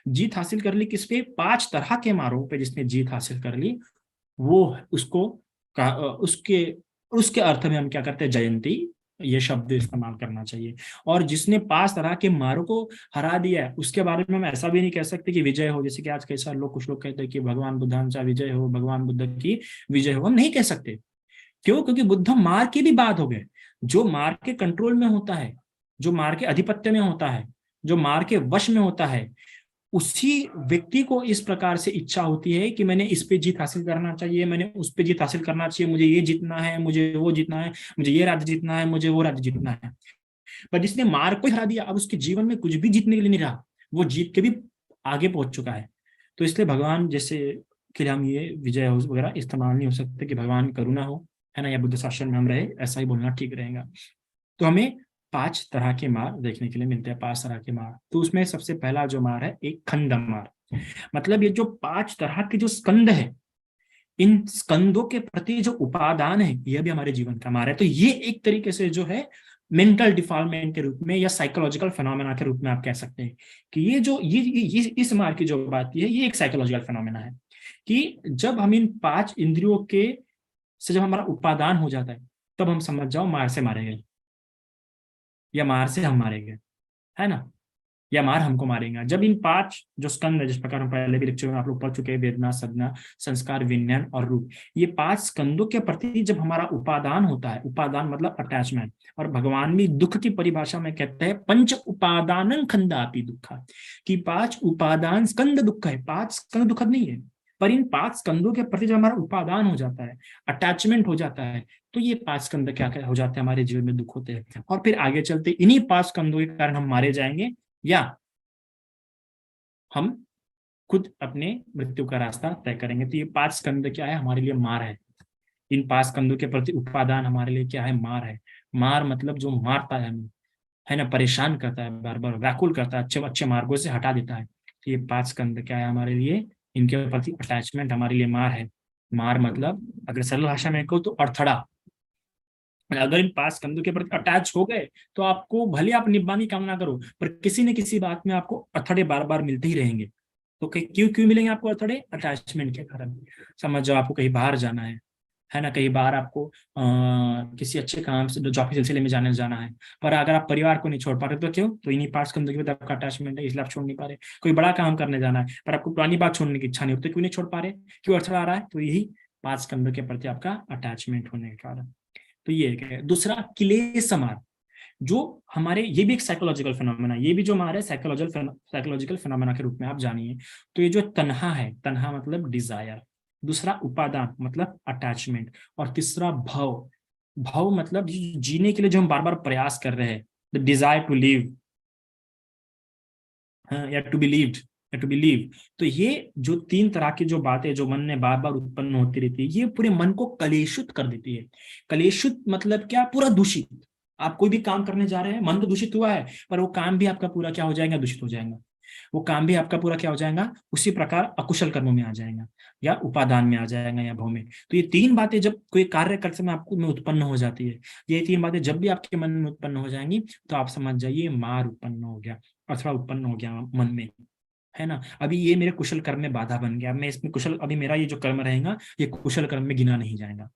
जीत हासिल कर ली किस पे, 5 तरह के मारों पे जिसने जीत हासिल कर ली, वो उसको उसके उसके अर्थ में हम क्या करते हैं, जयंती ये शब्द इस्तेमाल करना चाहिए। और जिसने 5 तरह के मारों को हरा दिया है, उसके बारे में हम ऐसा भी नहीं कह सकते कि विजय हो, जैसे कि आज कई सारे लोग, कुछ लोग कहते हैं कि भगवान बुद्धांचा विजय हो, भगवान बुद्ध की विजय हो। हम नहीं कह सकते, क्यों? क्योंकि बुद्ध मार के भी बात हो गए। जो मार के कंट्रोल में होता है, जो मार के आधिपत्य में होता है, जो मार के वश में होता है, उसी व्यक्ति को इस प्रकार से इच्छा होती है कि मैंने इस पे जीत हासिल करना चाहिए, मैंने उस पे जीत हासिल करना चाहिए, मुझे ये जीतना है, मुझे वो जीतना है, मुझे ये राज्य जीतना है, मुझे वो राज्य जीतना है। पर जिसने मार को हरा दिया, अब उसके जीवन में कुछ भी जीतने के लिए नहीं रहा, वो जीत के भी आगे पहुंच चुका है। तो इसलिए भगवान जैसे के लिए हम ये विजय वगैरह इस्तेमाल नहीं हो सकते कि भगवान करुणा हो, है ना, या बुद्ध शासन में हम रहे, ऐसा ही बोलना ठीक रहेगा। तो हमें 5 तरह के मार देखने के लिए मिलते हैं, 5 तरह के मार। तो उसमें सबसे पहला जो मार है, एक खंड मार। मतलब ये जो 5 तरह के जो स्कंद है, इन स्कंदों के प्रति जो उपादान है, यह भी हमारे जीवन का मार है। तो ये एक तरीके से जो है मेंटल डिफॉल्मेंट के रूप में या साइकोलॉजिकल फिनोमेना के रूप में आप कह सकते हैं कि ये जो ये इस मार की जो बात है, ये एक साइकोलॉजिकल फिनोमेना है कि जब हम इन 5 इंद्रियों के से जब हमारा उपादान हो जाता है, तब हम समझ जाओ मार से मारे गए, या मार से हम मारे गए, है ना, या मार हमको मारेगा। जब इन 5 जो स्कंद है, जिस प्रकार हम पहले भी लेक्चर में आप लोग पढ़ चुके हैं, वेदना, संज्ञा, संस्कार, विज्ञान और रूप, ये 5 स्कंदों के प्रति जब हमारा उपादान होता है, उपादान मतलब अटैचमेंट, और भगवान भी दुख की परिभाषा में कहते हैं पंच उपादान खंडापि दुखा, कि 5 उपादान स्कंद दुख है, 5 स्कंद दुखद नहीं है, पर इन 5 स्कंदों के प्रति जब हमारा उपादान हो जाता है, अटैचमेंट हो जाता है, तो ये 5 स्कंद क्या क्या हो जाते हैं, हमारे जीवन में दुख होते हैं, और फिर आगे चलते इन्हीं 5 स्कंदों के कारण हम मारे जाएंगे, या हम खुद अपने मृत्यु का रास्ता तय करेंगे। तो ये 5 स्कंद क्या है, हमारे लिए मार है। इन 5 स्कंदों के प्रति उपादान हमारे लिए क्या है, मार है। मार मतलब जो मारता है हमें, है ना, परेशान करता है, बार बार व्याकुल करता है, अच्छे अच्छे मार्गों से हटा देता है। तो ये 5 स्कंद क्या है हमारे लिए, इनके प्रति अटैचमेंट हमारे लिए मार है। मार मतलब अगर सरल भाषा में कहूँ तो अड़थड़ा। अगर इन 5 स्कंदों के प्रति अटैच हो गए, तो आपको भले आप निब्बान की कामना करो, पर किसी न किसी बात में आपको अड़थड़े बार बार मिलते ही रहेंगे। तो क्यों क्यों मिलेंगे आपको अड़थड़े, अटैचमेंट के कारण। समझ जाओ आपको कहीं बाहर जाना है ना, कहीं बाहर आपको किसी अच्छे काम से जॉब के सिलसिले में जाना है, पर अगर आप परिवार को नहीं छोड़ पा रहे तो क्यों, तो इन्हीं 5 स्कंदों के प्रति आपका अटैचमेंट है, इसलिए आप छोड़ नहीं पा रहे। कोई बड़ा काम करने जाना है, पर आपको पुरानी बात छोड़ने की इच्छा नहीं होती, क्यों नहीं छोड़ पा रहे, क्यों अड़थड़ा आ रहा है, तो यही 5 स्कंदों के प्रति आपका अटैचमेंट होने के कारण। तो ये एक है। दूसरा क्लेश मार, जो हमारे, ये भी एक साइकोलॉजिकल फिनोमेना, ये भी जो हमारे साइकोलॉजिकल फिनोमेना के रूप में आप जानिए। तो ये जो तन्हा है, तन्हा मतलब डिजायर, दूसरा उपादान मतलब अटैचमेंट, और तीसरा भव, भव मतलब जीने के लिए जो हम बार बार प्रयास कर रहे हैं, द डिजायर टू लिव, या टू बी लिव्ड, या टू बी लिव। तो ये जो 3 तरह की जो बातें जो मन में बार बार उत्पन्न होती रहती है, ये पूरे मन को कलेषित कर देती है। कलेषित मतलब क्या, पूरा दूषित। आप कोई भी काम करने जा रहे हैं, मन तो दूषित हुआ है, पर वो काम भी आपका पूरा क्या हो जाएगा, दूषित हो जाएगा। वो काम भी आपका पूरा क्या हो जाएगा, उसी प्रकार अकुशल कर्मों में आ जाएगा, या उपादान में आ जाएगा, या भव में। तो ये 3 बातें जब कोई कार्य करते समय आपको में उत्पन्न हो जाती है, ये 3 बातें जब भी आपके मन में उत्पन्न हो जाएंगी, तो आप समझ जाइए मार उत्पन्न हो गया, अथवा उत्पन्न हो गया मन में, है ना। अभी ये मेरे कुशल कर्म में बाधा बन गया, मैं इसमें कुशल, अभी मेरा ये जो कर्म रहेगा ये कुशल कर्म में गिना नहीं जाएगा।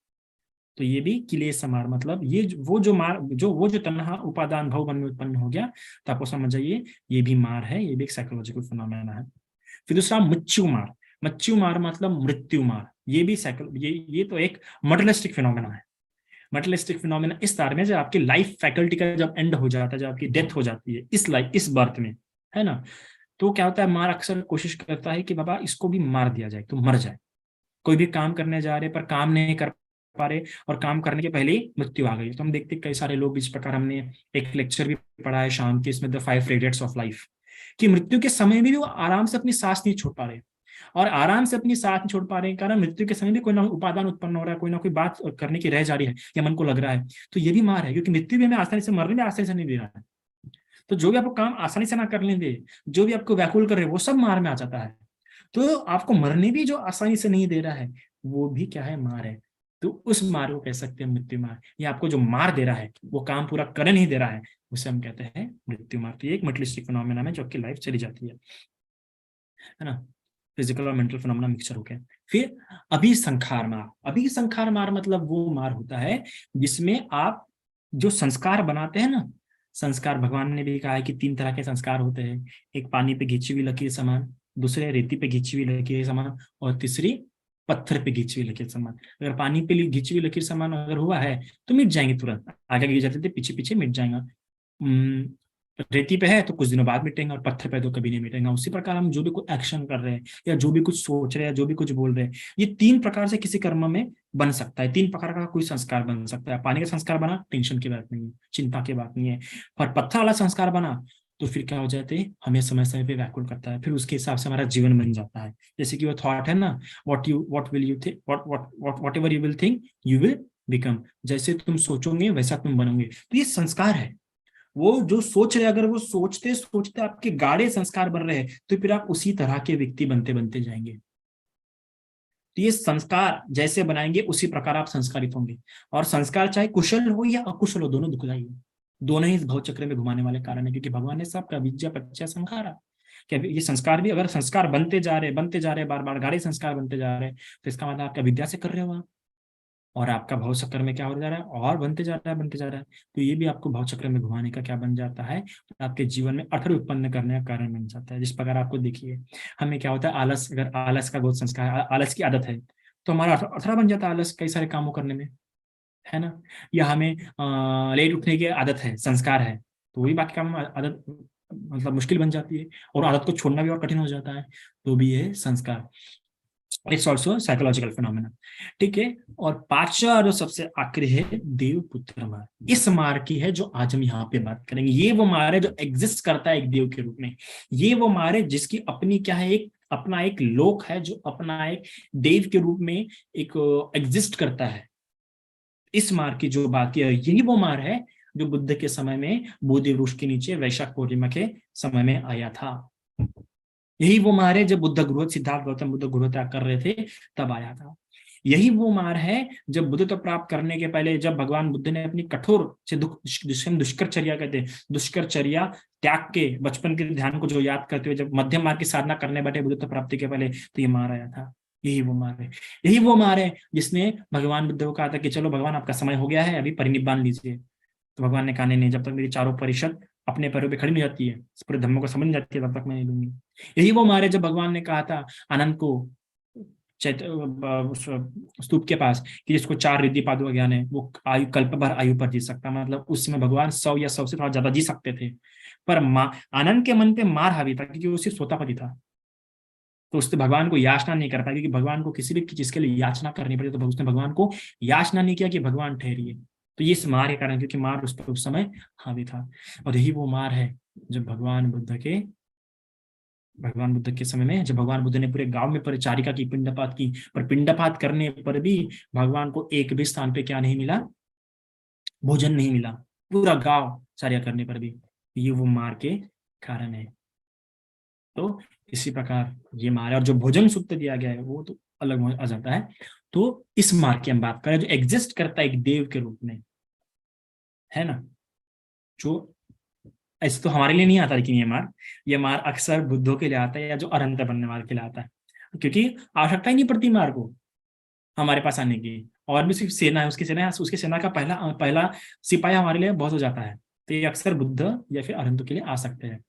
तो ये भी क्लेश समार, मतलब ये वो जो मार, वो जो तन्हा उपादान भव मन में उत्पन्न हो गया, तो आपको समझ जाइए ये भी मार है, ये भी एक साइकोलॉजिकल फिनोमेना है। फिर दूसरा मृत्यु मार, मृत्यु मार मतलब मृत्यु मार, ये भी ये तो एक मटेरियलिस्टिक फिनोमेना है। मटेरियलिस्टिक फिनोमेना इस तार में, जब आपकी लाइफ फैकल्टी का जब एंड हो जाता है, जब आपकी डेथ हो जाती है इस लाइफ, इस बर्थ में, है ना, तो क्या होता है, मार अक्सर कोशिश करता है कि बाबा इसको भी मार दिया जाए, तो मर जाए। कोई भी काम करने जा रहे पर काम नहीं कर पा रहे, और काम करने के पहले ही मृत्यु आ गई। तो हम देखते कई सारे लोग, इस प्रकार हमने एक लेक्चर भी पढ़ा है शाम के, इसमें द 5 रेडिएट्स ऑफ लाइफ, कि मृत्यु के समय में भी वो आराम से अपनी सांस नहीं छोड़ पा रहे, और आराम से अपनी सांस नहीं छोड़ पा रहे कारण मृत्यु के समय भी कोई ना उपादान उत्पन्न हो रहा है, कोई ना कोई बात करने की रह जा रही है, या मन को लग रहा है। तो ये भी मार है, क्योंकि मृत्यु भी हमें आसानी से, मरने में आसानी से नहीं दे रहा है। तो जो भी आपको काम आसानी से ना करने दे, जो भी आपको व्याकुल कर रहे, वो सब मार में आ जाता है। तो आपको मरने भी जो आसानी से नहीं दे रहा है, वो भी क्या है, मार है। तो उस मार को कह सकते हैं मृत्यु मार। ये आपको जो मार दे रहा है, वो काम पूरा कर नहीं दे रहा है, उसे हम कहते हैं मृत्यु मार। तो ये एक मटेरियलिस्टिक फिनोमेना में जो आपकी लाइफ चली जाती है ना, फिजिकल और मेंटल फिनोमेना मिक्सचर हो गया। फिर अभिसंखार मार, अभिसंखार मार मतलब वो मार होता है जिसमें आप जो संस्कार बनाते हैं ना, संस्कार, भगवान ने भी कहा है कि 3 तरह के संस्कार होते हैं, एक पानी पे घिंची हुई लकीर समान, दूसरे रेती पे घिंची हुई लकीर समान, और तीसरी पत्थर पे घिंची हुई लकीर समान। अगर पानी पे घिंची हुई लकीर समान अगर हुआ है तो मिट जाएंगे तुरंत, आगे गिर जाते थे, पीछे पीछे मिट जाएगा। रेती पे है तो कुछ दिनों बाद मिटेंगे, और पत्थर पे तो कभी नहीं मिटेंगे। उसी प्रकार हम जो भी कोई एक्शन कर रहे हैं, या जो भी कुछ सोच रहे हैं, जो भी कुछ बोल रहे हैं, ये 3 प्रकार से किसी कर्म में बन सकता है, 3 प्रकार का कोई संस्कार बन सकता है। पानी का संस्कार बना, टेंशन की बात नहीं है, चिंता की बात नहीं है। पर पत्थर वाला संस्कार बना, तो फिर क्या हो जाते हैं, हमें समय समय पे व्याकुल करता है, फिर उसके हिसाब से हमारा जीवन बन जाता है। जैसे कि वो थॉट है ना, what will you think, what ever you will think you will become, जैसे तुम सोचोगे वैसा तुम बनोगे। तो ये संस्कार है। वो जो सोच रहे, अगर वो सोचते सोचते आपके गाढ़े संस्कार बन रहे हैं, तो फिर आप उसी तरह के व्यक्ति बनते बनते जाएंगे। तो ये संस्कार जैसे बनाएंगे उसी प्रकार आप संस्कारित होंगे। और संस्कार चाहे कुशल हो या अकुशल हो, दोनों दुखदायी हो, दोनों ही इस भव चक्र में घुमाने वाले कारण है, क्योंकि भगवान ने सबका विद्या प्रत्यय संखारा। क्या ये संस्कार भी, अगर संस्कार बनते जा रहे बार बार गाढ़े संस्कार बनते जा रहे, तो इसका मतलब आप क्या विद्या से कर रहे हो आप, और आपका भव चक्र में क्या हो जा रहा है, और बनते जा रहा है, बनते जा रहा है। तो ये भी आपको भव चक्र में घुमाने का क्या बन जाता है, आपके जीवन में अथर्व उत्पन्न करने का कारण बन जाता है। जिस प्रकार आपको देखिए, हमें क्या होता है, आलस, अगर आलस का बहुत संस्कार, आलस की आदत है, तो हमारा अथर्व बन जाता है आलस कई सारे कामों करने में, है ना। या हमें लेट उठने की आदत है, संस्कार है, तो वही बाकी काम में आदत मतलब मुश्किल बन जाती है, और आदत को छोड़ना भी और कठिन हो जाता है, तो भी ये संस्कार, इट्स ऑल्सो साइकोलॉजिकल फिनोमेना। ठीक है। और पांचवा जो सबसे आखिरी है देव पुत्र मार, इस मार की है जो आज हम यहाँ पे बात करेंगे। ये वो मार है जो एग्जिस्ट करता है एक देव के रूप में, ये वो मार है जिसकी अपनी क्या है, एक अपना एक लोक है, जो अपना एक देव के रूप में एक एग्जिस्ट करता है। इस मार की जो बात है, यही वो मार है जो बुद्ध के समय में बोधि वृक्ष के नीचे वैशाख पूर्णिमा के समय में आया था। यही वो मार है जब बुद्ध गुरु सिद्धार्थ गौतम बुद्ध गुरु त्याग कर रहे थे तब आया था। यही वो मार है जब बुद्धत्व प्राप्त करने के पहले, जब भगवान बुद्ध ने अपनी कठोर से दुष्करचर्या कहते हैं, दुष्करचर्या त्याग के बचपन के ध्यान को जो याद करते हुए जब मध्यम मार्ग की साधना करने बैठे बुद्धत्व प्राप्ति के पहले, तो ये मार आया था। यही वो मार है, यही वो मार है जिसने भगवान बुद्ध को कहा था कि चलो भगवान आपका समय हो गया है, अभी परिनिब्बान लीजिए। तो भगवान ने कहा नहीं, जब तक मेरी चारों परिषद अपने पैरों पे खड़ी नहीं जाती है, पूरे धर्मों को समझ जाती है, तब तक मैं नहीं लूंगी। यही वो मारे जब भगवान ने कहा था आनंद को स्तूप के पास कि जिसको 4 रिद्धि पादुका ज्ञान है वो आयु कल्प भर आयु पर जी सकता, मतलब उस समय भगवान 100 या 100 से थोड़ा ज्यादा जी सकते थे, पर आनंद के मन पे मार हावी था क्योंकि वो सिर्फ सोतापति था। तो उसने भगवान को याचना नहीं कर पाया, क्योंकि भगवान को किसी भी चीज के लिए याचना करनी पड़ी, तो उसने भगवान को याचना नहीं किया कि भगवान ठहरिए। तो ये इस मार के कारण, क्योंकि मार उस पर उस समय हावी था। और यही वो मार है जब भगवान बुद्ध के समय में, जब भगवान बुद्ध ने पूरे गांव में परिचारिका की, पिंडपात की, पर पिंडपात करने पर भी भगवान को एक भी स्थान पे क्या नहीं मिला, भोजन नहीं मिला, पूरा गांव चार्य करने पर भी। ये वो मार के कारण है। तो इसी प्रकार ये मार है, और जो भोजन सूत्र दिया गया है वो तो अलग आ जाता है। तो इस मार की हम बात करें जो एग्जिस्ट करता है एक देव के रूप में, है ना, जो ऐसे तो हमारे लिए नहीं आता, लेकिन ये मार अक्सर बुद्धों के लिए आता है, या जो अरंत बनने वाले के लिए आता है, क्योंकि आवश्यकता ही नहीं पड़ती मार को हमारे पास आने की। और भी सिर्फ सेना है, उसकी सेना का पहला पहला सिपाही हमारे लिए बहुत हो जाता है। तो ये अक्सर बुद्ध या फिर अरंतों के लिए आ सकते हैं,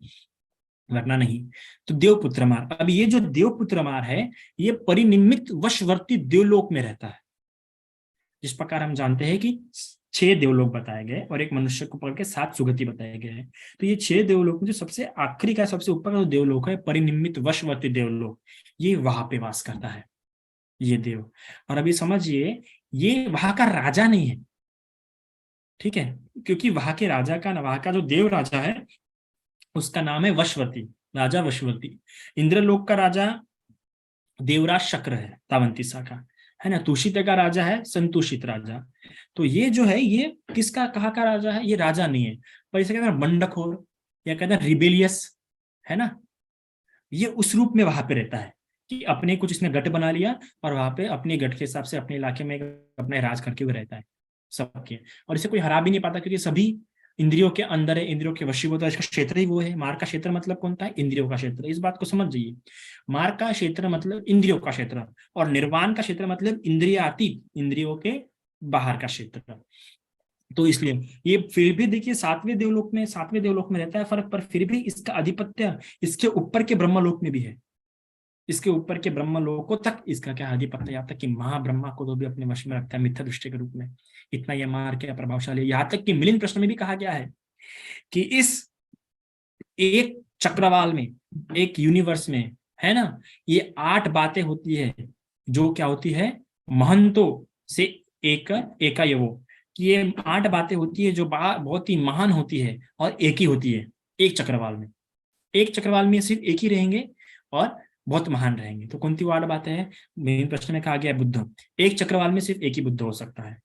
वरना नहीं। तो देवपुत्र मार, अब ये जो देवपुत्र मार है, ये परिनिमित वशवर्ती देवलोक में रहता है। जिस प्रकार हम जानते हैं कि 6 देवलोक बताए गए और एक मनुष्य को पकड़ के 7 सुगति बताए गए हैं, तो ये 6 देवलोक में जो सबसे आखिरी का, सबसे ऊपर का जो देवलोक है, परिनिमित वशवर्ती देवलोक, ये वहां पे वास करता है ये देव। और अभी समझिए, ये वहां का राजा नहीं है, ठीक है, क्योंकि वहां का जो देव राजा है उसका नाम है वशवती, राजा वशवती। इंद्रलोक का राजा देवराज शक्र है, तावंतिसा का, है ना। तुषित का राजा है संतुषित राजा। तो ये जो है, ये किसका, कहाँ का राजा है, ये राजा नहीं है, पर इसे कहते हैं बंडखोर, या कहते हैं रिबेलियस, है ना। ये उस रूप में वहां पे रहता है कि अपने कुछ इसने गठ बना लिया, और वहां पे अपने गठ के हिसाब से अपने इलाके में अपने राज करके हुए रहता है सबके, और इसे कोई हरा भी नहीं पाता, क्योंकि सभी इंद्रियों के अंदर है, इंद्रियों के वशीभूत है। इसका क्षेत्र ही वो है, मार का क्षेत्र मतलब कौन था, इंद्रियों का क्षेत्र। इस बात को समझ जाइए, मार का क्षेत्र मतलब इंद्रियों का क्षेत्र, और निर्वाण का क्षेत्र मतलब इंद्रियातीत, इंद्रियों के बाहर का क्षेत्र। तो इसलिए ये फिर भी देखिए, 7वें देवलोक में रहता है फर्क, पर फिर भी इसका आधिपत्य इसके ऊपर के ब्रह्मलोक में भी है। इसके ऊपर के ब्रह्म लोकों तक इसका क्या आधिपत्य, यहाँ तक कि महाब्रह्मा को तो भी अपने वश में रखता है मिथ्या दृष्टि के रूप में। इतना यह मार क्या प्रभावशाली है। यहाँ तक कि मिलिंद प्रश्न में भी कहा गया है कि इस एक चक्रवाल में, एक यूनिवर्स में, है ना, ये 8 बातें होती है जो क्या होती है, महंतों से एका ये वो, कि ये 8 बातें होती है जो बहुत ही महान होती है और एक ही होती है एक चक्रवाल में। एक चक्रवाल में सिर्फ एक ही रहेंगे और बहुत महान रहेंगे। तो कौन सी वो 8 बातें हैं, मेन प्रश्न में कहा गया है बुद्ध। एक चक्रवाल में सिर्फ एक ही बुद्ध हो सकता है,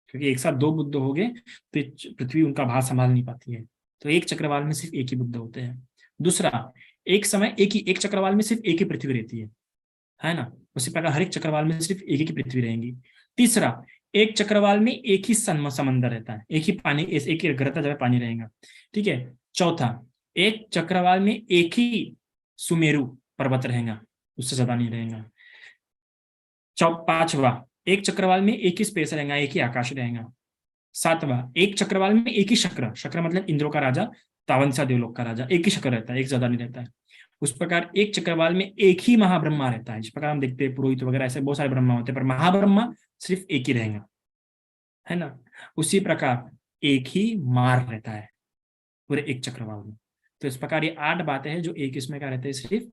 क्योंकि एक साथ 2 बुद्ध हो गए तो पृथ्वी उनका भार संभाल नहीं पाती है। तो एक चक्रवाल में सिर्फ एक ही बुद्ध होते हैं। दूसरा, एक समय एक चक्रवाल में सिर्फ एक ही पृथ्वी रहती है ना। उसी प्रकार हर एक चक्रवाल में सिर्फ एक ही पृथ्वी रहेंगी। तीसरा, एक चक्रवाल में एक ही समंदर रहता है, एक ही पानी, एक ही रहता जगह पानी रहेगा, ठीक है। चौथा, एक चक्रवाल में एक ही सुमेरु पर्वत रहेगा, उससे ज्यादा नहीं रहेगा। 5वां, एक चक्रवाल में एक ही स्पेस रहेगा, एक ही आकाश रहेगा। 7वां, एक चक्रवाल में एक ही शक्र, शक्र मतलब इंद्रों का राजा, तावंसा देवलोक का राजा, एक ही शक्र रहता है, एक ज्यादा नहीं रहता है। उस प्रकार एक चक्रवाल में एक ही महाब्रह्मा रहता है। इस प्रकार हम देखते हैं पुरोहित वगैरह ऐसे बहुत सारे ब्रह्मा होते हैं, पर महाब्रह्मा सिर्फ एक ही रहेगा, है ना। उसी प्रकार एक ही मार रहता है पूरे एक चक्रवाल में। तो इस प्रकार ये 8 बातें हैं जो एक इसमें क्या रहते हैं, सिर्फ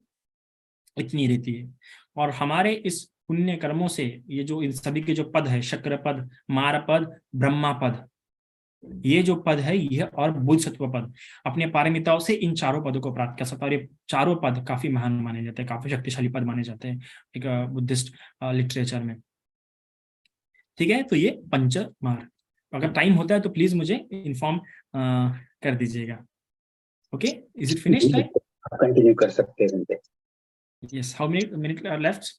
इतनी रहती है। और हमारे इस पुण्य कर्मों से ये जो इन सभी के जो पद है, शक्र पद, मार पद, ब्रह्मा पद, ये जो पद है यह और बोधिसत्व पद, अपने पारमिताओं से इन चारों पदों को प्राप्त कर सकता है। और ये चारों पद काफी महान माने जाते हैं, काफी शक्तिशाली पद माने जाते हैं एक बुद्धिस्ट लिटरेचर में। ठीक है, तो ये पंच मार्ग। अगर टाइम होता है तो प्लीज मुझे इन्फॉर्म कर दीजिएगा। Okay, is it finish time? आप कंटिन्यू कर सकते हैं Bhante. Yes, how many minute left?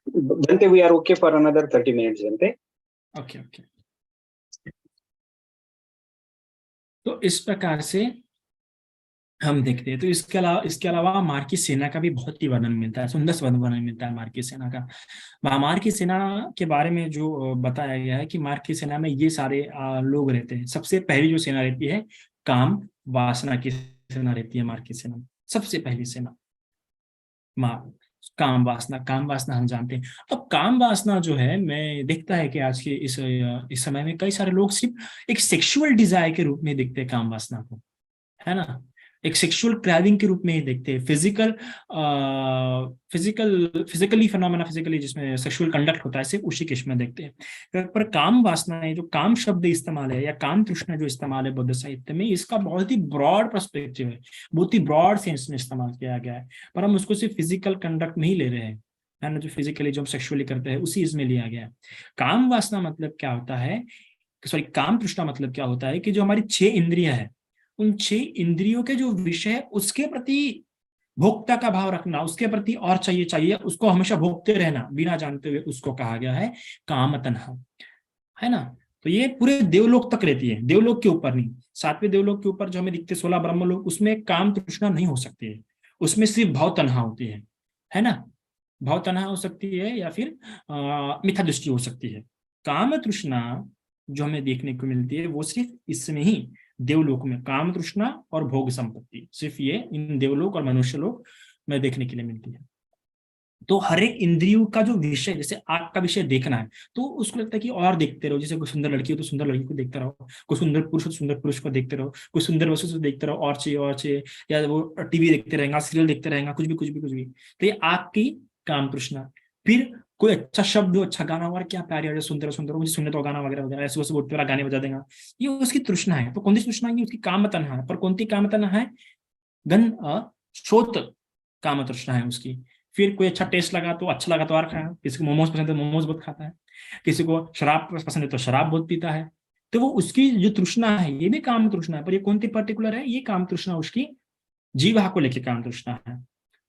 Bhante we are okay for another 30 minutes Bhante. Okay okay. तो इस प्रकार से हम देखते हैं। तो इसके अलावा मार की सेना का भी बहुत ही वर्णन मिलता है, सुंदर वर्णन मिलता है मार की सेना का। मार की सेना के बारे में जो बताया गया है कि मार की सेना में ये सारे लोग रहते हैं। सबसे पहली जो सेना रहती है काम वासना की सेना रहती है मार की सेना में। सबसे पहली सेना मार काम वासना। काम वासना हम जानते हैं। अब काम वासना जो है, मैं देखता है कि आज के इस समय में कई सारे लोग सिर्फ एक सेक्सुअल डिजायर के रूप में देखते हैं काम वासना को, है ना। एक सेक्सुअल क्राइविंग के रूप में ही देखते हैं। फिजिकली फिनोमेना, फिजिकली जिसमें सेक्सुअल कंडक्ट होता है, सिर्फ उसी केस में देखते हैं। पर काम वासना है, जो काम शब्द इस्तेमाल है या काम तृष्णा जो इस्तेमाल है बौद्ध साहित्य में, इसका बहुत ही ब्रॉड पर्सपेक्टिव है, बहुत ही ब्रॉड सेंस में इस्तेमाल किया गया है। पर हम उसको सिर्फ फिजिकल कंडक्ट में ही ले रहे हैं, है ना। जो फिजिकली जो हम सेक्सुअली करते हैं उसी इसमें लिया गया है। काम वासना मतलब क्या होता है, सॉरी काम तृष्णा मतलब क्या होता है कि जो हमारी 6 इंद्रियां है, उन 6 इंद्रियों के जो विषय है उसके प्रति भोक्ता का भाव रखना, उसके प्रति और चाहिए चाहिए, उसको हमेशा भोगते रहना बिना जानते हुए, उसको कहा गया है काम तन्हा, है ना। तो ये पूरे देवलोक तक रहती है, देवलोक के ऊपर नहीं। 7वें देवलोक के ऊपर जो हमें दिखते 16 ब्रह्मलोक, उसमें काम तृष्णा नहीं हो सकती है, उसमें सिर्फ भाव तन्हा होती है ना। भाव तन्हा हो सकती है या फिर मिथ्या दृष्टि हो सकती है। काम तृष्णा जो हमें देखने को मिलती है वो सिर्फ इसमें ही, देवलोक में काम तृष्णा और भोग संपत्ति, सिर्फ ये इन देवलोक और मनुष्य लोक में देखने के लिए मिलती है। तो हर एक इंद्रियों का जो विषय, जैसे आंख का विषय देखना है तो उसको लगता है कि और देखते रहो, जैसे कोई सुंदर लड़की हो तो सुंदर लड़की को देखते रहो, कोई सुंदर पुरुष हो तो सुंदर पुरुष को देखते रहो, कोई सुंदर वस्तु से देखते रहो, और चाहिए और चाहिए, या वो टीवी देखते रहेगा, सीरियल देखते रहेगा, कुछ भी कुछ भी कुछ भी। तो ये आंख की काम तृष्णा। फिर कोई अच्छा शब्द हो, अच्छा गाना हो, और क्या प्यारी है, सुंदर सुंदर, मुझे सुनने तो गाना वगैरह वगैरह, ऐसे वैसे बोलते वाला गाने बजा देगा, ये उसकी तृष्णा है। तो कौन सी तृष्णा है? उसकी काम तन्हा है। पर कौन सी काम तन्हा है? गन श्रोत काम तृष्णा है उसकी। फिर कोई अच्छा टेस्ट लगा तो, अच्छा लगा तो और खाया, किसी को मोमोज पसंद है तो मोमोज बहुत खाता है, किसी को शराब पसंद है तो शराब बहुत पीता है। तो वो उसकी जो तृष्णा है ये भी काम तृष्णा है, पर ये कौन सी पर्टिकुलर है? ये काम तृष्णा उसकी जीवा को लेकर काम तृष्णा है।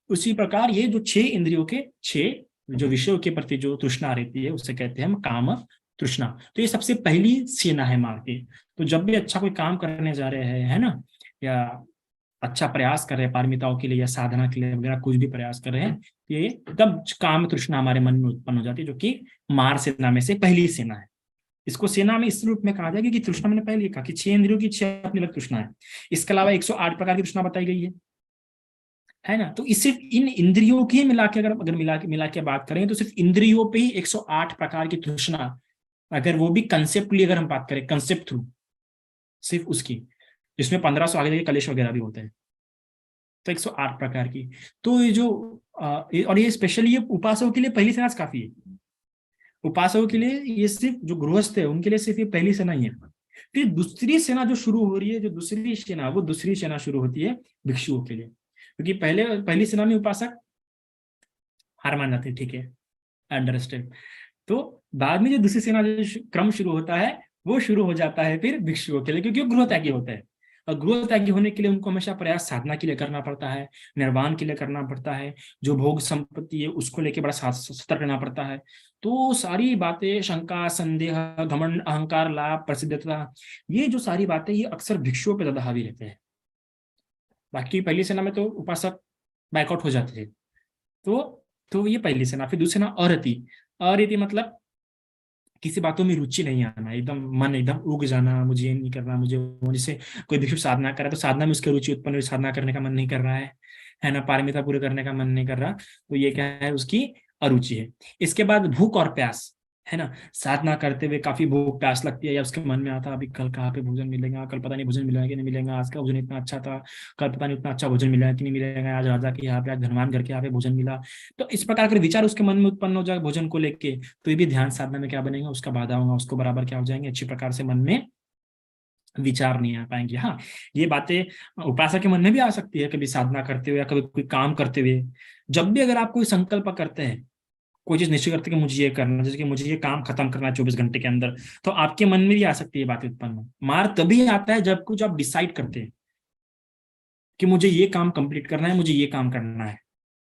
उसी प्रकार ये जो 6 इंद्रियों के 6 जो विषयों के प्रति जो तृष्णा रहती है उसे कहते हैं हम काम तृष्णा। तो ये सबसे पहली सेना है मार की। तो जब भी अच्छा कोई काम करने जा रहे हैं, है ना, या अच्छा प्रयास कर रहे हैं पारमिताओं के लिए या साधना के लिए वगैरह, कुछ भी प्रयास कर रहे हैं, ये तब काम तृष्णा हमारे मन में उत्पन्न हो जाती है, जो कि मार सेना में से पहली सेना है। इसको सेना में इस रूप में कहा जाएगा कि तृष्णा, मैंने पहले कहा कि 6 इंद्रियों की 6 अपनी अलग तृष्णा है। इसके अलावा 108 प्रकार की तृष्णा बताई गई है ना। तो इस सिर्फ इन इंद्रियों की मिला के अगर मिला के बात करें तो सिर्फ इंद्रियों पे ही 108 प्रकार की तृष्णा, अगर वो भी कंसेप्टली अगर हम बात करें, कंसेप्ट थ्रू सिर्फ उसकी, जिसमें 1500 आगे जाके कलेश वगैरह भी होते हैं, तो 108 प्रकार की। तो ये जो और ये स्पेशली ये उपासकों के लिए पहली सेना काफी है। उपासकों के लिए ये सिर्फ जो गृहस्थ है उनके लिए सिर्फ ये पहली सेना ही है। फिर दूसरी सेना जो शुरू हो रही है, जो दूसरी सेना, वो दूसरी सेना शुरू होती है भिक्षुओं के लिए, क्योंकि पहली सेना में उपासक हार मान जाते हैं, ठीक है, अंडरस्टैंड। तो बाद में जो दूसरी सेना जो क्रम शुरू होता है वो शुरू हो जाता है फिर भिक्षुओं के लिए, क्योंकि वो गृह त्यागी होता है। और गृह त्यागी होने के लिए उनको हमेशा प्रयास साधना के लिए करना पड़ता है, निर्वाण के लिए करना पड़ता है, जो भोग संपत्ति है उसको लेके बड़ा सतर्क रहना पड़ता है। तो सारी बातें, शंका, संदेह, घमंड, अहंकार, लाभ, प्रसिद्धता, ये जो सारी बातें ये अक्सर भिक्षुओं पर ज्यादा हावी रहते हैं। बाकी पहली सेना में तो उपासक बैकआउट हो जाते थे। तो तो ये पहली सेना। फिर दूसरी सेना अरति। अरति मतलब किसी बातों में रुचि नहीं आना, एकदम मन एकदम उग जाना, मुझे ये नहीं करना, मुझे वो, जैसे कोई भिक्षु साधना कर रहा है तो साधना में उसकी रुचि उत्पन्न हुई, साधना करने का मन नहीं कर रहा है ना, पारमिता पूरे करने का मन नहीं कर रहा, तो ये क्या है, उसकी अरुचि है। इसके बाद भूख और प्यास, है ना, साधना करते हुए काफी भूख प्यास लगती है, या उसके मन में आता है अभी कल कहाँ पे भोजन मिलेगा, कल पता नहीं भोजन मिलेगा कि नहीं मिलेगा, आज का भोजन इतना अच्छा था, कल पता नहीं उतना अच्छा भोजन मिलेगा कि नहीं मिलेगा, आज राजा के यहाँ पे, आज धनवान घर के यहाँ पे भोजन मिला। तो इस प्रकार के विचार उसके मन में उत्पन्न हो जाए भोजन को लेके, तो ये भी ध्यान साधना में क्या बनेगा, उसका बाधा होगा, उसको बराबर क्या हो जाएंगे, अच्छी प्रकार से मन में विचार नहीं आ पाएंगे। हाँ, ये बातें उपासक के मन में भी आ सकती है, कभी साधना करते हुए या कभी कोई काम करते हुए। जब भी अगर आप कोई संकल्प करते हैं, कोई चीज निश्चय करते हैं कि मुझे ये करना है, जैसे कि मुझे ये काम खत्म करना है 24 घंटे के अंदर, तो आपके मन में भी आ सकती है बात उत्पन्न। मार तभी आता है जब कुछ आप डिसाइड करते हैं कि मुझे ये काम कंप्लीट करना है, मुझे ये काम करना है।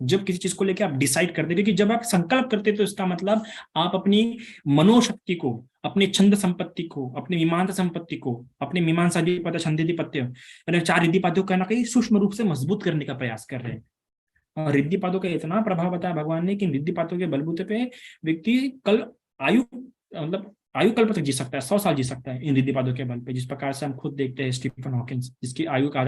जब किसी चीज को लेकर आप डिसाइड करते, क्योंकि जब आप संकल्प करते तो इसका मतलब आप अपनी मनोशक्ति को, अपनी छंद संपत्ति को, अपनी मीमांसा संपत्ति को, अपनी मीमांसाधिपत्य छंदाधिपत्य यानी 4 रिद्धिपादों का ना कहीं सूक्ष्म रूप से मजबूत करने का प्रयास कर रहे हैं। और रिद्धिपादों का इतना प्रभाव बताया भगवान ने कि रिद्धिपादों के बलबूते पे व्यक्ति कल आयु मतलब आयु कल्प तक जी सकता है, 100 साल जी सकता है इन रिद्धिपादों के बल पे। जिस प्रकार से हम खुद देखते हैं स्टीफन हॉकिंस, जिसकी आयु कहा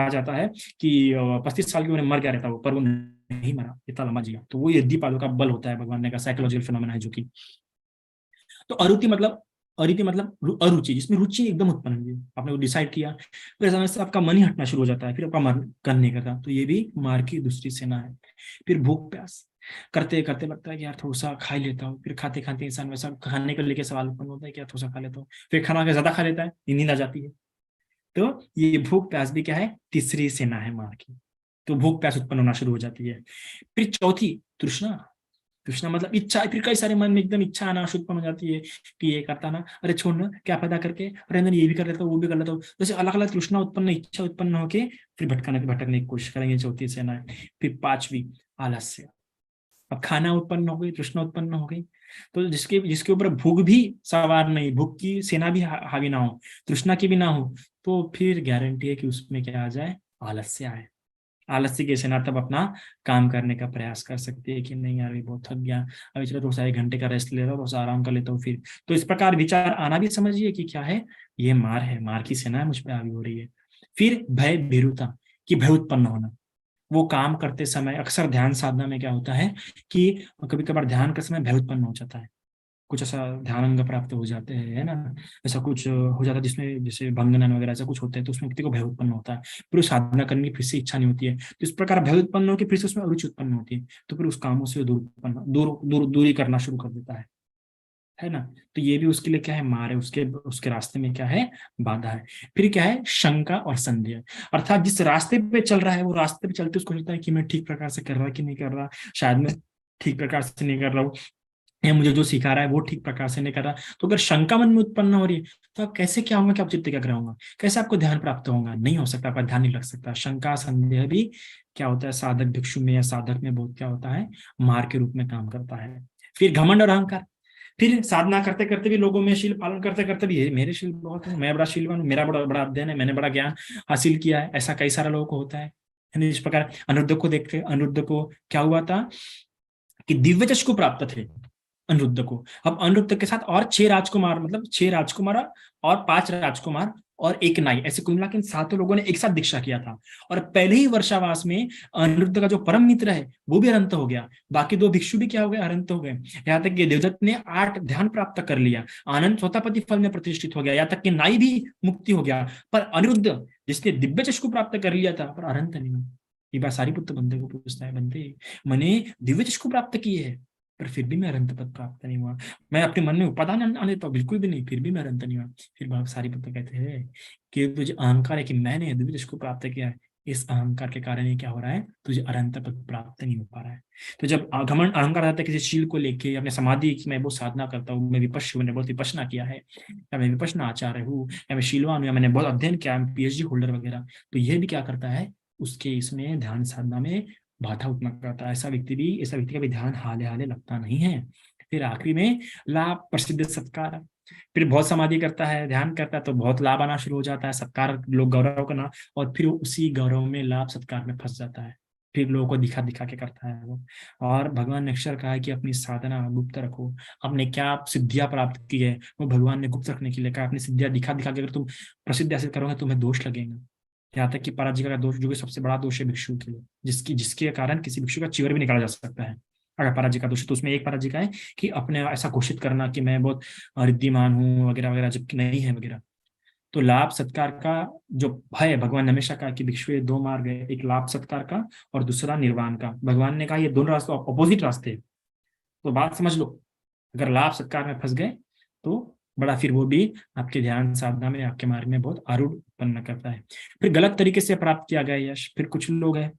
जाता है कि 35 साल की उम्र में मर गया रहता वो, पर वो नहीं मरा, इतना लंबा जिया। तो वो रिद्धिपादों का बल होता है भगवान ने का, साइकोलॉजिकल फिनोमेना है जो कि। तो अरुति मतलब अरुचि, जिसमें रुचि एकदम उत्पन्न हुई, आपने वो डिसाइड किया, फिर अचानक से आपका मन ही हटना शुरू हो जाता है, फिर आपका मन करने का था, तो ये भी मार की दूसरी सेना है। फिर भूख प्यास, करते करते लगता है कि यार थोड़ा सा खा ही लेता हूँ, फिर खाते खाते इंसान वैसा खाने को लेके सवाल उत्पन्न होता है कि यार थोड़ा सा खा लेता हूँ, फिर खाना के ज्यादा खा लेता है, नींद आ जाती है। तो ये भूख प्यास भी क्या है, तीसरी सेना है मार की। तो भूख प्यास उत्पन्न होना शुरू हो जाती है। फिर चौथी तृष्णा। तृष्णा मतलब इच्छा, फिर कई सारे मन में एकदम इच्छा आना शुरू हो जाती है कि ये करता ना, अरे छोड़ना क्या फायदा करके, अरे अंदर ये भी कर लेता हूँ वो भी कर लेता हूँ, जैसे अलग अलग तृष्णा उत्पन्न, इच्छा उत्पन्न होके फिर भटकने की कोशिश करेंगे, चौथी सेना है। फिर पांचवी आलस्य। अब खाना उत्पन्न हो गई, तृष्णा उत्पन्न हो गई, तो जिसके जिसके ऊपर भूख भी सवार नहीं, भूख की सेना भी हावी ना हो, तृष्णा की भी ना हो, तो फिर गारंटी है कि उसमें क्या आ जाए, आलस्य आए। आलस्य की सेना तब अपना काम करने का प्रयास कर सकती है कि नहीं यार ये बहुत थक गया, अभी चलो थोड़ा सा 1 घंटे का रेस्ट ले रहा हूँ, थोड़ा सा आराम कर लेता हूँ फिर। तो इस प्रकार विचार आना भी समझिए कि क्या है, ये मार है, मार की सेना है मुझ पर हावी हो रही है। फिर भय भीरुता, कि भय उत्पन्न होना। वो काम करते समय अक्सर ध्यान साधना में क्या होता है कि कभी कभार ध्यान के समय भय उत्पन्न हो जाता है, कुछ ऐसा ध्यान अंग प्राप्त हो जाते हैं, है ना, ऐसा कुछ हो जाता है जिसमें जैसे भंगनन वगैरह ऐसा कुछ होता है, तो उसमें व्यक्ति को भय उत्पन्न होता है, फिर उस साधना करने की फिर से इच्छा नहीं होती है, तो इस प्रकार भय उत्पन्न होकर फिर से उसमें अरुचि उत्पन्न होती है, तो फिर उस कामों से दूरी करना शुरू कर देता है ना। तो ये भी उसके लिए क्या है, मार है, उसके उसके रास्ते में क्या है, बाधा है। फिर क्या है, शंका और संदेह, अर्थात जिस रास्ते पे चल रहा है वो रास्ते पे चलते उसको लगता है कि मैं ठीक प्रकार से कर रहा कि नहीं कर रहा, शायद मैं ठीक प्रकार से नहीं कर रहा हूँ, या मुझे जो सिखा रहा है वो ठीक प्रकार से नहीं कर रहा। तो अगर शंका मन में उत्पन्न हो रही है, तो आप कैसे क्या होगा कि आप चित्त एकाग्र होगा, कैसे आपको ध्यान प्राप्त होगा, नहीं हो सकता, आपका ध्यान नहीं लग सकता। शंका संदेह भी क्या होता है, साधक भिक्षु में या साधक में बहुत क्या होता है, मार के रूप में काम करता है। फिर घमंड और अहंकार, फिर साधना करते करते भी लोगों में शील पालन करते करते भी, मेरे शील बहुत है, मैं बड़ा शीलवान हूँ, मेरा बड़ा बड़ा अध्ययन है, मैंने बड़ा ज्ञान हासिल किया है, ऐसा कई सारे लोगों को होता है। इस प्रकार अनिरुद्ध को देखते, अनिरुद्ध को क्या हुआ था कि दिव्य चक्षु प्राप्त थे अनिरुद्ध को। अब अनिरुद्ध के साथ और 6 राजकुमार, मतलब 6 राजकुमार और 5 राजकुमार और एक नाई, ऐसे कुल मिला के 7 लोगों ने एक साथ दीक्षा किया था। और पहले ही वर्षावास में अनिरुद्ध का जो परम मित्र है वो भी अनंत हो गया, बाकी 2 भिक्षु भी क्या हो गए, अनंत हो गए। यहाँ तक कि देवदत्त ने 8 ध्यान प्राप्त कर लिया, आनंद स्वतापति फल में प्रतिष्ठित हो गया, यहाँ तक कि नाई भी मुक्ति हो गया। पर अनिरुद्ध जिसने दिव्य चक्षु प्राप्त कर लिया था, पर अनंत नहीं। ये बात सारीपुत्र बंदे को पूछता है, बंदे मैंने दिव्य चक्षु प्राप्त किए है, पर फिर भी मैं अनंत पद प्राप्त नहीं हुआ, मैं अपने मन में उपादान आने तो बिल्कुल भी नहीं, फिर भी मैं अनंत नहीं हुआ। फिर बाबा सारीपुत्र कहते हैं कि तुझे अहंकार है कि मैंने दिव्य चक्षु को प्राप्त किया है, इस अहंकार के कारण ये क्या हो रहा है, तुझे अनंत पद प्राप्त नहीं हो पा रहा है। तो जब घमंड अहंकार आता है किसी शील को लेके, अपने समाधि की मैं बहुत साधना करता हूँ, मैं विपश्य, मैंने बहुत विपश्यना किया है, या मैं विपश्यना आचार्य हूँ, या मैं शीलवान हूँ, या मैंने बहुत अध्ययन किया, पीएचडी होल्डर वगैरह, तो यह भी क्या करता है, उसके इसमें ध्यान साधना में बाधा उत्पन्न करता है। ऐसा व्यक्ति का भी ध्यान हाले हाले लगता नहीं है। फिर आखिरी में लाभ प्रसिद्ध सत्कार, फिर बहुत समाधि करता है, ध्यान करता है, तो बहुत लाभ आना शुरू हो जाता है, सत्कार, लोग गौरव करना, और फिर उसी गौरव में लाभ सत्कार में फंस जाता है। फिर लोगों को दिखा दिखा के करता है वो। और भगवान ने अक्षर कहा है कि अपनी साधना गुप्त रखो। आपने क्या सिद्धियां प्राप्त की है वो भगवान ने गुप्त रखने के लिए कहा। अपनी सिद्धियां दिखा दिखा के अगर तुम प्रसिद्ध हासिल करोगे तुम्हें दोष लगेगा। यहाँ तक कि पराजिका का दोष, जो कि सबसे बड़ा दोष है भिक्षु के लिए, जिसके कारण किसी भिक्षु का चीवर भी निकाला जा सकता है अगर पराजिका दोष है। तो उसमें एक पराजिका है कि अपने ऐसा घोषित करना कि मैं बहुत रिद्धिमान हूँ वगैरह वगैरह, जबकि नहीं है वगैरह। तो लाभ सत्कार का जो भय, भगवान ने हमेशा कहा कि भिक्षु ये दो मार्ग है, एक लाभ सत्कार का और दूसरा निर्वाण का। भगवान ने कहा ये दोनों रास्ते अपोजिट रास्ते हैं। तो बात समझ लो, अगर लाभ सत्कार में फंस गए तो बड़ा फिर वो भी आपके ध्यान साधना में, आपके मार्ग में बहुत आरूढ़ उत्पन्न करता है। फिर गलत तरीके से प्राप्त किया गया यश। फिर कुछ लोग हैं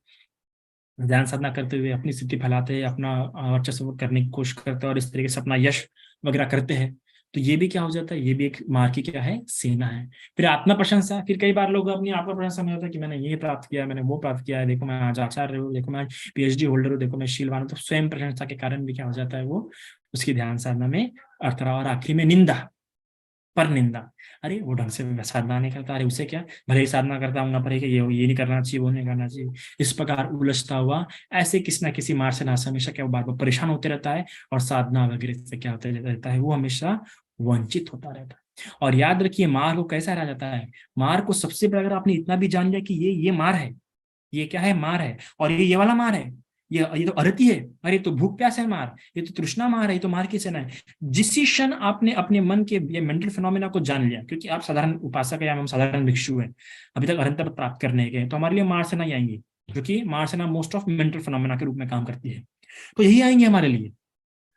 ध्यान साधना करते हुए अपनी स्थिति फैलाते हैं, अपना वर्चस्व करने की कोशिश करते हैं और इस तरीके से अपना यश वगैरह करते हैं। तो ये भी क्या हो जाता है, ये भी एक मार्ग की क्या है, सेना है। फिर आत्मा प्रशंसा। फिर कई बार लोग अपनी आत्मा प्रशंसा में होता है कि मैंने ये प्राप्त किया है, मैंने वो प्राप्त किया है, देखो मैं आज आचार्य हूँ, देखो मैं पीएचडी होल्डर हूँ, देखो मैं शीलवान हूँ। तो स्वयं प्रशंसा के कारण भी क्या हो जाता है, वो उसकी ध्यान साधना में अर्थरा। और आखिरी में निंदा, पर निंदा। अरे वो ढंग से साधना नहीं करता, अरे उसे क्या, भले ही साधना करता हूँ पर ये नहीं करना चाहिए, वो नहीं करना चाहिए। इस प्रकार उलझता हुआ ऐसे किसी ना किसी मार्ग से नाश हमेशा क्या, वो बार बार परेशान होते रहता है और साधना वगैरह से क्या होते रहता है, वो हमेशा वंचित होता रहता है। और याद रखिए मार्ग को कैसा रह जाता है, मार्ग को सबसे पहले अगर आपने इतना भी जान लिया कि ये मार है, ये क्या है, मार है, और ये वाला मार है, ये तो अरति है, अरे तो भूख प्यास है मार, ये तो तृष्णा मार है, ये तो मार की सेना है। जिस क्षण आपने अपने मन के ये मेंटल फिनोमेना को जान लिया, क्योंकि आप साधारण उपासक है या हम साधारण भिक्षु हैं, अभी तक अरहंत पद प्राप्त करने के, तो हमारे लिए मार सेना ही आएंगी, क्योंकि मार सेना मोस्ट ऑफ मेंटल फिनोमेना के रूप में काम करती है, तो यही आएंगे हमारे लिए।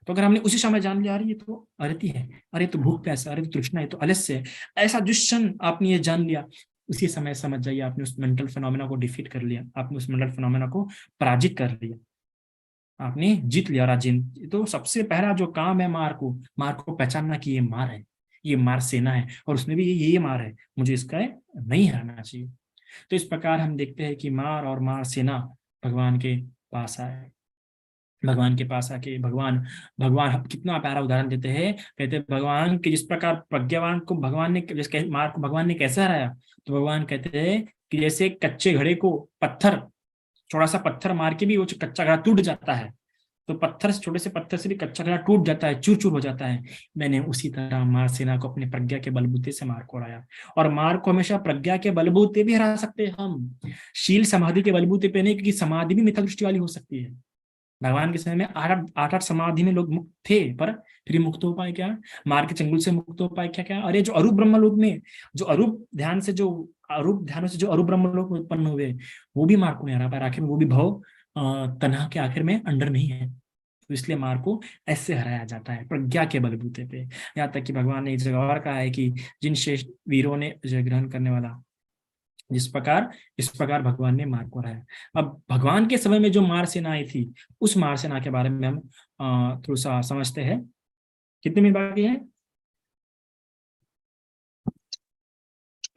तो अगर हमने उसी समय जान लिया, अरे ये तो अरति है, अरे तो भूख प्यास है, अरे तो तृष्णा है, तो आलस्य है, ऐसा जिस क्षण आपने ये जान लिया, उसी समय समझ जाइए आपने उस मेंटल फिनोमेना को डिफीट कर लिया, आपने उस मेंटल फिनोमेना को पराजित कर लिया, आपने जीत लिया राजिन। तो सबसे पहला जो काम है मार को पहचानना कि ये मार है, ये मार सेना है, और उसमें भी ये मार है, मुझे इसका नहीं हराना चाहिए। तो इस प्रकार हम देखते हैं कि मार और मार सेना भगवान के पास आए। भगवान के पास आके भगवान भगवान कितना प्यारा उदाहरण देते हैं, कहते हैं भगवान के जिस प्रकार प्रज्ञावान को भगवान ने, जैसे मार को भगवान ने कैसे हराया, तो भगवान कहते हैं कि जैसे कच्चे घड़े को पत्थर, थोड़ा सा पत्थर मार के भी वो कच्चा घड़ा टूट जाता है, तो पत्थर से, छोटे से पत्थर से भी कच्चा घड़ा टूट जाता है, चूर चूर हो जाता है। मैंने उसी तरह मार सेना को अपने प्रज्ञा के बलबूते से मार को हराया। और मार को हमेशा प्रज्ञा के बलबूते भी हरा सकते हैं हम, शील समाधि के बलबूते पे नहीं, क्योंकि समाधि भी मिथ्या दृष्टि वाली हो सकती है। भगवान के समय में आठ समाधि में लोग मुक्त थे, पर फिर मुक्त हो पाए क्या, मार के चंगुल से मुक्त हो पाए क्या? क्या अरे जो अरूप ब्रह्म लोक में, जो अरूप ध्यान से, जो अरूप ध्यानों से जो अरूप ब्रह्म लोक में उत्पन्न हुए, वो भी मार को नहीं हरा पाए आखिर में, वो भी भव तन्हा के आखिर में अंडर में ही है। तो इसलिए मार को ऐसे हराया जाता है, प्रज्ञा के बलबूते पे। यहाँ तक कि भगवान ने इस जगह और कहा है कि जिन श्रेष्ठ वीरों ने जय ग्रहण करने वाला, इस प्रकार भगवान ने मार को हराया। अब भगवान के समय में जो मार सेना आई थी, उस मार सेना के बारे में हम थोड़ा सा समझते हैं। कितने मिनट बाकी है?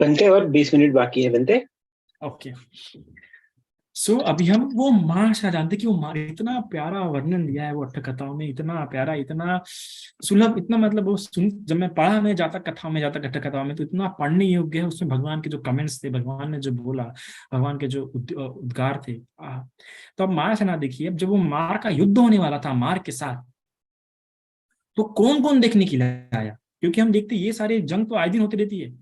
बनते और 20 मिनट बाकी है बनते। ओके। सो अभी हम वो मार से जानते कि वो मार, इतना प्यारा वर्णन दिया है वो अट्ठ कथाओं में, इतना प्यारा, इतना सुलभ, इतना मतलब वो सुन, जब मैं पढ़ा, मैं जातक कथाओं में, जातक अट्ठ कथाओं में, तो इतना पढ़ने योग्य है। उसमें भगवान के जो कमेंट्स थे, भगवान ने जो बोला, भगवान के जो उद्गार थे। तो अब मार से ना देखिए, अब जब वो मार का युद्ध होने वाला था मार के साथ, तो कौन कौन देखने के लिए आया? क्योंकि हम देखते ये सारे जंग तो आए दिन होती रहती है।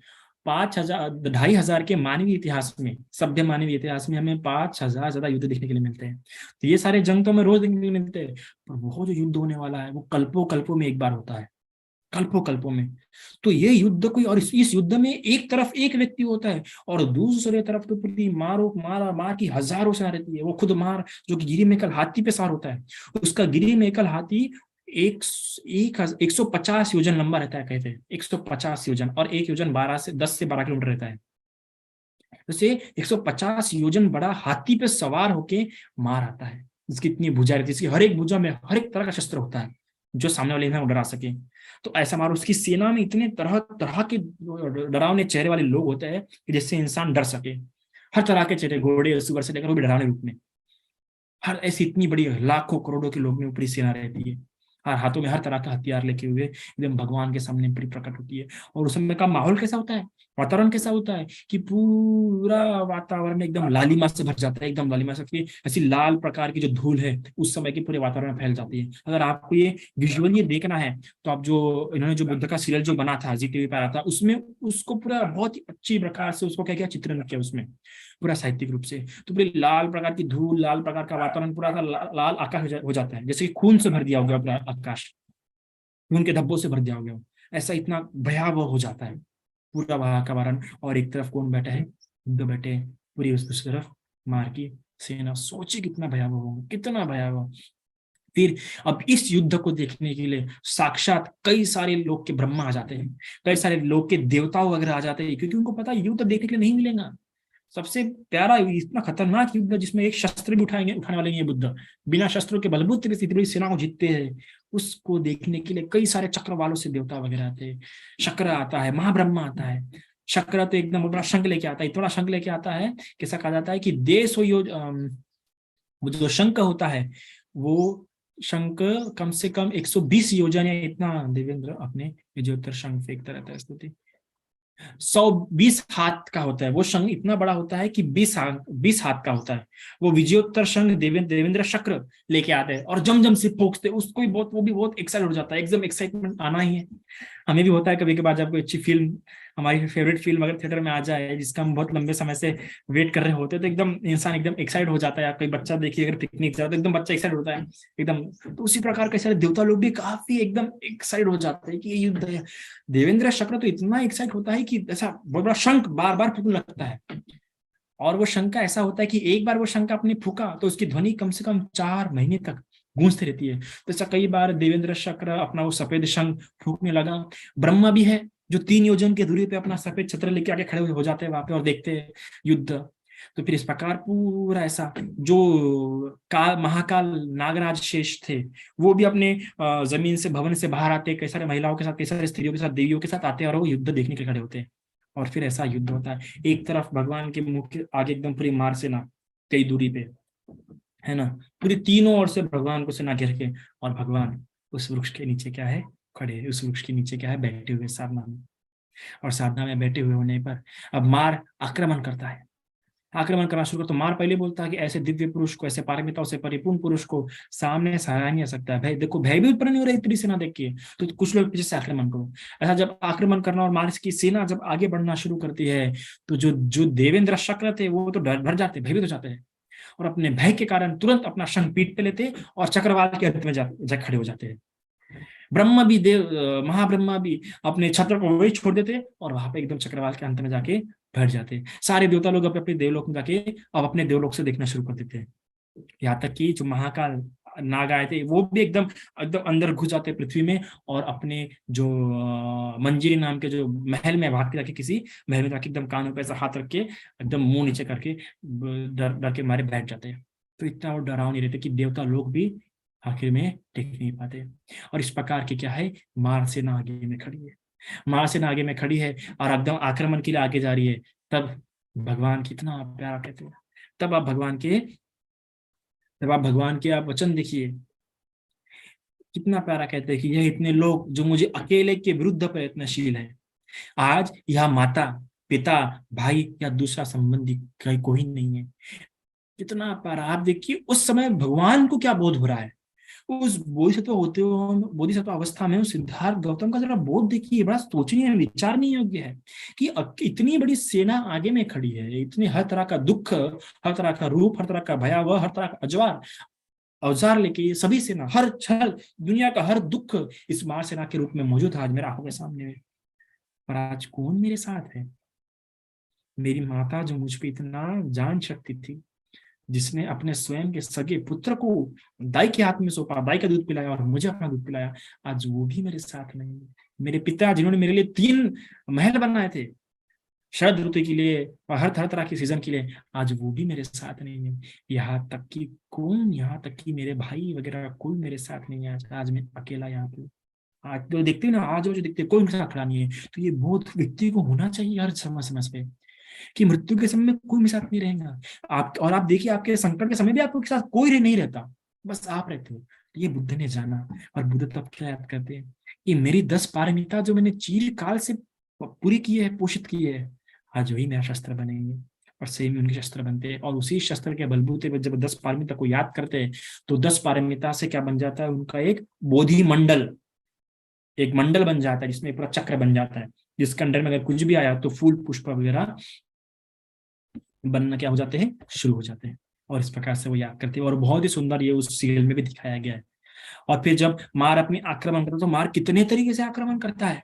5,000 2,500 के मानवीय इतिहास में, सभ्य मानवीय इतिहास में हमें 5,000 ज्यादा युद्ध देखने के लिए मिलते हैं। तो ये सारे जंग तो हमें रोज देखने के लिए मिलते हैं, पर वो जो युद्ध होने वाला है वो कल्पों कल्पों में एक बार होता है, कल्पों कल्पों में। तो ये युद्ध कोई, और इस युद्ध में एक तरफ एक व्यक्ति होता है और दूसरे तरफ तो पूरी मार की हजारों सेना रहती है। वो खुद मार जो कि गिरी में एकल हाथी पे सवार होता है, उसका गिरी में एकल हाथी 150 योजन लंबा रहता है, कहते हैं 150 योजन, और एक योजन 10 से 12 किलोमीटर रहता है। जैसे 150 योजन बड़ा हाथी पे सवार होके मार आता है, जिसकी इतनी भुजा रहती है, इसकी हर एक भुजा में हर एक तरह का शस्त्र होता है जो सामने वाले इंसान को डरा सके। तो ऐसा मार, उसकी सेना में इतने तरह तरह के डरावने चेहरे वाले लोग होते हैं कि जिससे इंसान डर सके। हर तरह के चेहरे, घोड़े सुअर से लेकर वो भी डरावने रूप में, हर ऐसी इतनी बड़ी लाखों करोड़ों के लोग में ऊपरी सेना रहती है। और हाथों में हर तरह का हथियार लेके हुए एकदम भगवान के सामने पूरी प्रकट होती है। और उस समय का माहौल कैसा होता है, वातावरण कैसा होता है कि पूरा वातावरण एकदम लालिमा से भर जाता है, एकदम लालिमा से ऐसी लाल प्रकार की जो धूल है उस समय की पूरे वातावरण में फैल जाती है। अगर आपको ये विजुअली देखना है तो आप जो इन्होंने जो बुद्ध का सीरियल जो बना था, जी टीवी पर आया था, उसमें उसको पूरा बहुत ही अच्छी प्रकार से उसको क्या क्या चित्रण किया उसमें पूरा साहित्यिक रूप से। तो पूरी लाल प्रकार की धूल, लाल प्रकार का वातावरण, पूरा सा लाल आकाश हो जाता है, जैसे कि खून से भर दिया हो गया पूरा आकाश, खून के धब्बों से भर दिया हो गया, ऐसा इतना भयावह हो जाता है पूरा वहां का वातावरण। और एक तरफ कौन बैठा है, बुद्ध बैठे हैं, पूरी उस तरफ मार की सेना। सोचिए कितना भयावह होगा, कितना भयावह। फिर अब इस युद्ध को देखने के लिए साक्षात कई सारे लोग के ब्रह्मा आ जाते हैं, कई सारे लोग के देवता वगैरह आ जाते हैं, क्योंकि उनको पता है युद्ध देखने के लिए नहीं मिलेगा। सबसे प्यारा इतना खतरनाक युद्ध जिसमें एक शस्त्र भी उठाने वाले नहीं है बुद्ध, बिना शस्त्रों के बलबूते से इतनी बड़ी सेना को जीतते हैं, उसको देखने के लिए कई सारे चक्र वालों से देवता वगैरह आते हैं। शक्र आता है, महाब्रह्मा आता है। शक्र तो एकदम बड़ा शंख लेके आता है, इतना शंख लेके आता है कि ऐसा कहा जाता है कि देश हो वो जो शंख होता है वो शंख कम से कम 120 योजन या इतना, देवेंद्र अपने विजयोत्तर शंख फेंकता रहता है स्तुति, 120 हाथ का होता है वो शंख, इतना बड़ा होता है कि 20 हाथ का होता है वो विजयोत्तर शंख। देवेंद्र शक्र लेके आते हैं और जम जम से फूंकते, उसको भी बहुत, वो भी बहुत एक्साइट हो जाता है, एकदम एक्साइटमेंट आना ही है। हमें भी होता है कभी कभार जब कोई अच्छी फिल्म, हमारी फेवरेट फिल्म अगर थिएटर में आ जाए जिसका हम बहुत लंबे समय से वेट कर रहे होते हैं, तो एकदम इंसान एकदम एक्साइट हो जाता है। कोई बच्चा देखिए अगर पिकनिक जाए तो एकदम बच्चा एक्साइट होता है एकदम। तो उसी प्रकार के सारे देवता लोग भी काफी एकदम एक्साइट हो जाते हैं कि ये युद्ध है। देवेंद्र शक्र तो इतना एक्साइट होता है कि ऐसा बहुत बड़ा शंख बार बार फूकने लगता है, और वो शंख का ऐसा होता है कि एक बार वो शंख आपने फूका तो उसकी ध्वनि कम से कम 4 महीने तक गूंजती रहती है। तो ऐसा कई बार देवेंद्र शक्र अपना वो सफेद शंख फूकने लगा। ब्रह्मा भी है जो 3 योजन की दूरी पे अपना सफेद छत्र लेके आके खड़े हो जाते हैं वहां पे और देखते हैं युद्ध। तो फिर इस प्रकार पूरा ऐसा जो काल महाकाल नागराज शेष थे वो भी अपने जमीन से भवन से बाहर आते, कई सारे महिलाओं के साथ, कई सारे स्त्रियों के साथ, देवियों के साथ आते हैं और वो युद्ध देखने के लिए खड़े होते हैं। और फिर ऐसा युद्ध होता है, एक तरफ भगवान के मुख के आगे एकदम पूरी मार सेना कई दूरी पे है ना, पूरी तीनों ओर से भगवान को सेना घेर के, और भगवान उस वृक्ष के नीचे क्या है, खड़े, उस वृक्ष के नीचे क्या है, बैठे हुए साधना में। और साधना में बैठे हुए होने पर अब मार आक्रमण करता है, आक्रमण करना शुरू कर। तो मार पहले बोलता है कि ऐसे दिव्य पुरुष को, ऐसे पारमिताओं से परिपूर्ण पुरुष को सामने सहारा नहीं आ सकता है। भाई देखो भय भी उत्पन्न नहीं हो रहा है इतनी सेना देख के, तो कुछ लोग पीछे से आक्रमण करो। ऐसा जब आक्रमण करना और मार्स की सेना जब आगे बढ़ना शुरू करती है तो जो जो देवेंद्र शक्र थे वो तो डर जाते, भयभीत हो जाते हैं, और अपने भय के कारण तुरंत अपना शंख पीठ पे लेते और चक्रवाल के अंत में जा खड़े हो जाते हैं। ब्रह्मा भी महाब्रह्मा भी अपने छत्र को वही छोड़ देते और वहां पे एकदम चक्रवाल के अंत में जाके बैठ जाते। सारे देवता लोग अपने अपने देवलोक में जाके अब अपने देवलोक से देखना शुरू कर देते हैं। यहाँ तक कि जो महाकाल नाग आए थे वो भी एकदम एकदम अंदर घुस जाते पृथ्वी में, और अपने जो मंजीरी नाम के जो महल में भाग के जाके किसी महल में जाके एकदम कानों पे ऐसा हाथ रख के एकदम मुंह नीचे करके डर डर के मारे बैठ जाते हैं। तो इतना वो डरावनी रहते कि देवता लोग भी आखिर में टिक नहीं पाते। और इस प्रकार की क्या है, मार सेना आगे में खड़ी है, मार सेना आगे में खड़ी है और एकदम आक्रमण के लिए आगे जा रही है। तब भगवान कितना प्यारा कहते हैं, तब आप भगवान के जब आप भगवान के आप वचन देखिए कितना प्यारा कहते हैं कि यह इतने लोग जो मुझे अकेले के विरुद्ध प्रयत्नशील है, आज यह माता पिता भाई या दूसरा संबंधी कोई नहीं है। कितना प्यारा। आप देखिए उस समय भगवान को क्या बोध हो रहा है, उस बोधिसत्व होते हुए, बोधिसत्व अवस्था में उस सिद्धार्थ गौतम का जरा बोध देखिए, बड़ा सोचनीय विचारनीय योग्य है कि इतनी बड़ी सेना आगे में खड़ी है, इतनी हर तरह का दुख, हर तरह का रूप, हर तरह का भयावह, हर तरह का अजवार औजार लेके ये सभी सेना, हर छल दुनिया का हर दुख इस मार सेना के रूप में मौजूद है आज मेरे आंखों के सामने में। पर आज कौन मेरे साथ है? मेरी माता जो मुझ पे इतना जान शक्ति थी, जिसने अपने स्वयं के सगे पुत्र को दाई के हाथ में सौंपा, दाई का दूध पिलाया और मुझे अपना दूध पिलाया, आज वो भी मेरे साथ नहीं है। मेरे पिता जिन्होंने मेरे लिए 3 महल बनाए थे शरद ऋतु के लिए और हर तरह के सीजन के लिए, आज वो भी मेरे साथ नहीं है। यहाँ तक कि मेरे भाई वगैरह कोई मेरे साथ नहीं है। आज मैं अकेला यहाँ पे, आज तो देखते हैं ना, आज वो जो देखते कोई मेरे साथ खड़ा नहीं है। तो ये बोध व्यक्ति को होना चाहिए हर समय समय पे कि मृत्यु के समय में कोई मेरे साथ नहीं रहेगा। आप और आप देखिए आपके संकट के समय भी आपके साथ कोई नहीं रहता, बस आप रहते हो। ये बुद्ध ने जाना, और बुद्ध तब क्या याद करते हैं कि मेरी 10 पारमिता जो मैंने चीर काल से पूरी की है, पोषित की है, आज वही मेरा शस्त्र बनेंगे। और सही में उनके शस्त्र बनते हैं, और उसी शस्त्र के बलबूते पे जब 10 पारमिता को याद करते हैं तो 10 पारमिता से क्या बन जाता है, उनका एक बोधि मंडल, एक मंडल बन जाता है जिसमें पूरा चक्र बन जाता है, जिसके अंदर में अगर कुछ भी आया तो फूल पुष्प वगैरह बनना क्या हो जाते हैं, शुरू हो जाते हैं। और इस प्रकार से वो याद करते हैं, और बहुत ही सुंदर ये उस सीरियल में भी दिखाया गया है। और फिर जब मार अपनी आक्रमण करता है तो मार कितने तरीके से आक्रमण करता है।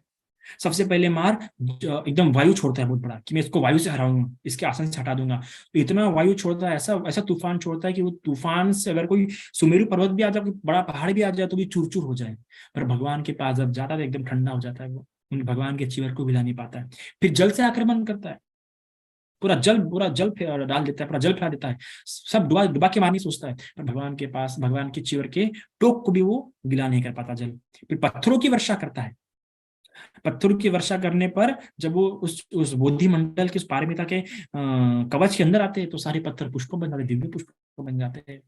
सबसे पहले मार एकदम वायु छोड़ता है बहुत बड़ा, कि मैं इसको वायु से हराऊंगा, इसके आसन से हटा दूंगा। तो इतना वायु छोड़ता है, ऐसा ऐसा तूफान छोड़ता है कि वो तूफान से अगर कोई सुमेरु पर्वत भी आ जाए, कोई बड़ा पहाड़ भी आ जाए तो भी चूर चूर हो जाए। पर भगवान के पास जब जाता है तो एकदम ठंडा हो जाता है वो, उन भगवान के चीवर को हिला नहीं पाता है। फिर जल से आक्रमण करता है, पूरा जल डाल देता है, पूरा जल फैला देता है, सब डुबा डुबा के मारने सोचता है, पर भगवान के पास, भगवान के चीवर के टोक को भी वो गिला नहीं कर पाता जल। फिर पत्थरों की वर्षा करता है, पत्थरों की वर्षा करने पर जब वो उस बोधि मंडल के, उस पारमिता के कवच के अंदर आते हैं तो सारे पत्थर पुष्प बन जाते हैं, दिव्य पुष्प बन जाते हैं।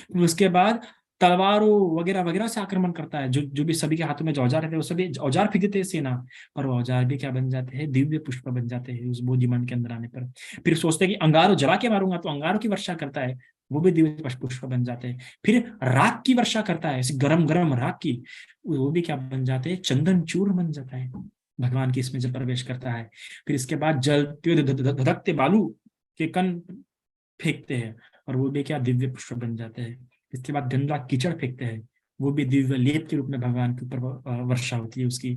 फिर उसके बाद तलवारों वगैरह वगैरह से आक्रमण करता है, जो जो भी सभी के हाथों में जो औजार रहते हैं वो सभी औजार फेंक देते हैं सेना, पर वो औजार भी क्या बन जाते हैं, दिव्य पुष्प बन जाते हैं उस बोधिमंड के अंदर आने पर। फिर सोचते हैं कि अंगारों जला के मारूंगा, तो अंगारों की वर्षा करता है, वो भी दिव्य पुष्प बन जाते हैं। फिर राख की वर्षा करता है, ऐसे गरम गरम राख की, वो भी क्या बन जाते हैं, चंदन चूर्ण बन जाता है भगवान की इसमें जब प्रवेश करता है। फिर इसके बाद जल धधकते बालू के कण फेंकते हैं, और वो भी क्या, दिव्य पुष्प बन जाते हैं। इसके बाद गंदा कीचड़ फेंकते हैं, वो भी दिव्य लेप के रूप में भगवान के ऊपर वर्षा होती है उसकी।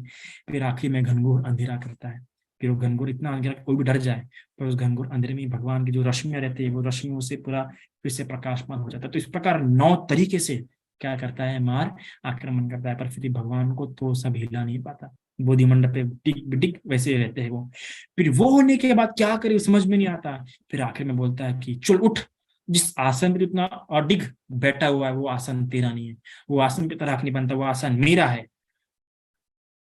फिर आखिरी में घनघोर अंधेरा करता है, फिर वो घनघोर इतना अंधेरा कि कोई भी डर जाए, पर उस घनघोर अंधेरे में भगवान की जो रश्मियां रहती है वो रश्मियों से पूरा फिर से प्रकाशमान हो जाता है। तो इस प्रकार 9 तरीके से क्या करता है, मार आक्रमण करता है, पर फिर भगवान को तो सब हिला नहीं पाता, बोधि मंडप पे टिक टिक वैसे रहते हैं वो। फिर वो होने के बाद क्या करे समझ में नहीं आता। फिर आखिर में बोलता है कि चल उठ, जिस आसन पे इतना अडिग बैठा हुआ है वो आसन तेरा नहीं है, वो आसन की तरह नहीं बनता, वो आसन मेरा है।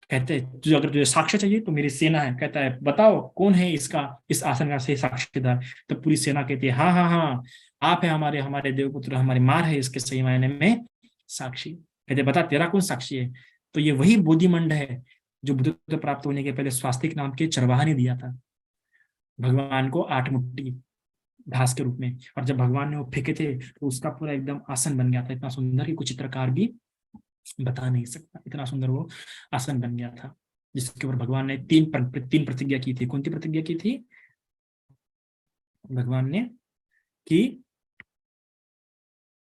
कहते हैं तुझे, अगर तुझे साक्ष्य चाहिए तो मेरी सेना है। कहता है बताओ कौन है इसका, इस आसन का सही साक्षीदार। तो पूरी सेना कहती है हाँ हाँ हाँ, आप है हमारे हमारे देवपुत्र, हमारी मार है इसके सही मायने में साक्षी। कहते बता तेरा कौन साक्षी है। तो ये वही बोधिमंड है जो बुद्धत्व प्राप्त होने के पहले स्वास्तिक नाम के चरवाहा ने दिया था भगवान को 8 मुट्ठी घास के रूप में। और जब भगवान ने वो फेंके थे तो उसका पूरा एकदम आसन बन गया था, इतना सुंदर कि कुछ चित्रकार भी बता नहीं सकता, इतना सुंदर वो आसन बन गया था, जिसके ऊपर भगवान ने तीन प्रतिज्ञा की थी। कौन सी प्रतिज्ञा की थी भगवान ने, कि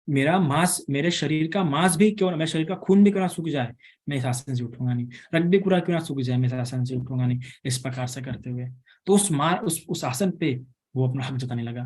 मेरा मांस, मेरे शरीर का मांस भी क्यों, मेरे शरीर का खून भी क्यों ना सूख जाए, मैं इस आसन से उठूंगा नहीं, रक्त भी पूरा क्यों ना सूख जाए, मैं इस आसन से उठूंगा नहीं। इस प्रकार से करते हुए तो उस आसन पे वो अपना हक जताने लगा।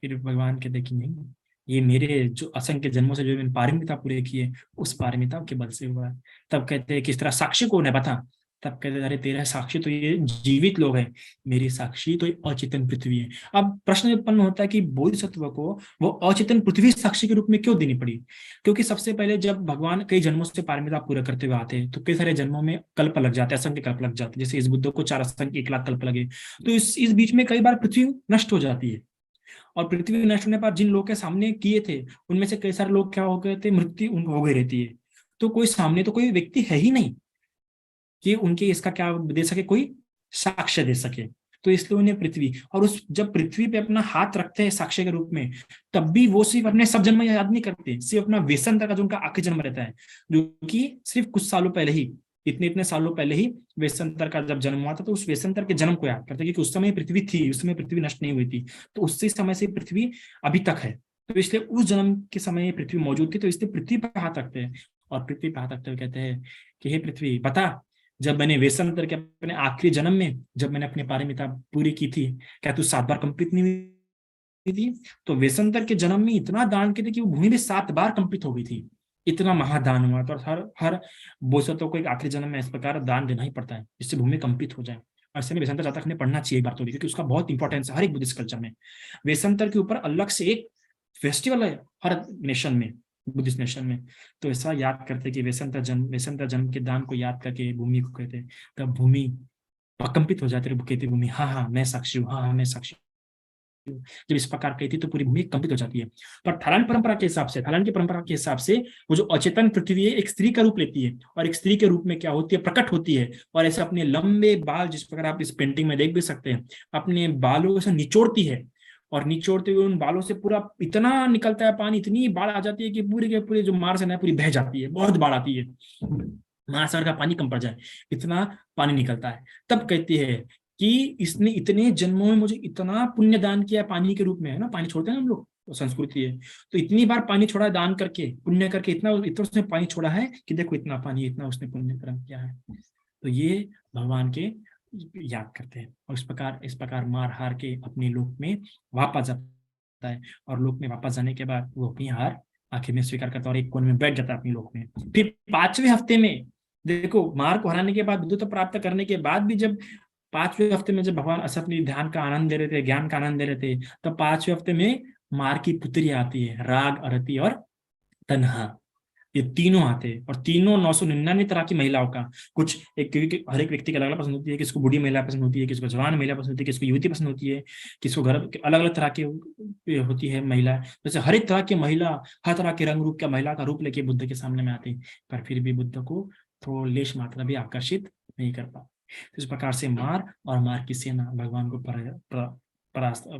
फिर भगवान कहते कि नहीं, ये मेरे जो असंख्य जन्मों से जो मैंने पारमिता पूरे किए उस पारमिता के बल से हुआ है। तब कहते हैं किस तरह साक्षी कौन है बता। तब कहते अरे तेरा साक्षी तो ये जीवित लोग हैं, मेरी साक्षी तो ये अचेतन पृथ्वी है। अब प्रश्न उत्पन्न होता है कि बोधिसत्व को वो अचेतन पृथ्वी साक्षी के रूप में क्यों देनी पड़ी। क्योंकि सबसे पहले जब भगवान कई जन्मों से पारमिता पूरा करते हुए आते हैं तो कई सारे जन्मों में कल्प लग जाते हैं, असंख्य कल्प लग जाते हैं। जैसे इस बुद्ध को 4 असंख्य 1 लाख कल्प लगे, तो इस बीच में कई बार पृथ्वी नष्ट हो जाती है। और पृथ्वी नष्ट होने पर जिन लोगों के सामने किए थे उनमें से कई सारे लोग क्या हो गए थे, मृत्यु उनको हो गई रहती है। तो कोई सामने तो कोई व्यक्ति है ही नहीं कि उनके इसका क्या दे सके, कोई साक्ष्य दे सके। तो इसलिए उन्हें पृथ्वी, और उस जब पृथ्वी पे अपना हाथ रखते हैं साक्ष्य के रूप में, तब भी वो सिर्फ अपने सब जन्म याद नहीं करते, सिर्फ अपना वेसंतर का जो उनका आखिरी जन्म रहता है, जो कि सिर्फ कुछ सालों पहले ही, इतने इतने सालों पहले ही वेसंतर का जब जन्म हुआ था, तो उस वेसंतर के जन्म को याद करते हैं, क्योंकि उस समय पृथ्वी थी, उस समय पृथ्वी नष्ट नहीं हुई थी, तो उससे समय से पृथ्वी अभी तक है। तो इसलिए उस जन्म के समय पृथ्वी मौजूद थी, तो इसलिए पृथ्वी पर हाथ रखते हैं। और पृथ्वी पर हाथ रखते हुए कहते हैं कि हे पृथ्वी बता, जब मैंने वेसंतर के अपने आखिरी जन्म में जब मैंने अपनी पारमिता पूरी की थी, क्या तू 7 बार कंप्लीट नहीं हुई थी। तो वेसंतर के जन्म में इतना दान किए थे कि वो भूमि भी 7 बार कंप्लीट हो गई थी, इतना महादान हुआ। तो हर हर बोधिसत्व को एक आखिरी जन्म में इस प्रकार दान देना ही पड़ता है जिससे भूमि कंप्लीट हो जाए। और इसमें वेसंतर जातक ने पढ़ना चाहिए एक बार तो, क्योंकि उसका बहुत इंपॉर्टेंस है हर एक बुद्धिस्ट कल्चर में। वेसंतर के ऊपर अलग से एक फेस्टिवल है हर नेशन में, बुद्धिस्ट नेशन में। तो ऐसा याद करते कि वेसंतर जन्म के दान को याद करके भूमि को कहते, तब भूमि प्रकंपित हो जाती है, कहती भूमि हाँ हाँ मैं साक्षी हूँ, हाँ हाँ मैं साक्षी हो। जब इस प्रकार कहती है तो पूरी भूमि कंपित हो जाती है। पर थाईलैंड परंपरा के हिसाब से, थाईलैंड की परंपरा के हिसाब से वो जो अचेतन पृथ्वी है एक स्त्री का रूप लेती है, और एक स्त्री के रूप में क्या होती है, प्रकट होती है, और ऐसे अपने लंबे बाल, जिस प्रकार आप इस पेंटिंग में देख भी सकते हैं, अपने बालों से निचोड़ती है, और निचोड़ते हुए उन बालों से पूरा इतना निकलता है पानी, इतनी बाढ़ आ जाती है कि पूरे के पूरे जो मार्स है पूरी बह जाती है, बहुत बाढ़ आती है, महासागर का पानी कम पड़ जाए, इतना पानी निकलता है। तब कहती है कि इसने इतने जन्मों में मुझे इतना पुण्य दान किया पानी के रूप में, है ना, पानी छोड़ते हैं हम लोग, तो संस्कृति है, तो इतनी बार पानी छोड़ा दान करके, पुण्य करके, इतना इतना उसने पानी छोड़ा है कि देखो इतना पानी, इतना उसने पुण्य कर्म किया है। तो ये भगवान के याद करते हैं, और इस प्रकार मार हार के अपने लोक में वापस जाता है, और लोक में वापस जाने के बाद वो अपनी हार आखिर में स्वीकार करता है और एक कोने में बैठ जाता है अपने लोक में। फिर 5वें हफ्ते में देखो, मार को हराने के बाद, बुद्धत्व प्राप्त करने के बाद भी, जब 5वें हफ्ते में जब भगवान असली ध्यान का आनंद दे रहे थे, ज्ञान का आनंद दे रहे थे, तब 5वें हफ्ते में मार की पुत्री आती है, राग, अरति और तन्हा, ये तीनों आते हैं, और तीनों 999 तरह की महिलाओं का कुछ एक, क्योंकि हर एक व्यक्ति की अलग अलग पसंद होती है, किसको बूढ़ी महिला पसंद होती है, किसको जवान महिला पसंद होती है, किसको युवती पसंद होती है, किसको घर अलग अलग तरह की होती है महिला, जैसे हर एक तरह की महिला, हर तरह के रंग रूप का महिला का रूप लेके बुद्ध के सामने में आती है, पर फिर भी बुद्ध को थोड़ा लेश मात्रा भी आकर्षित नहीं कर पाते। तो इस प्रकार से मार और मार की सेना भगवान को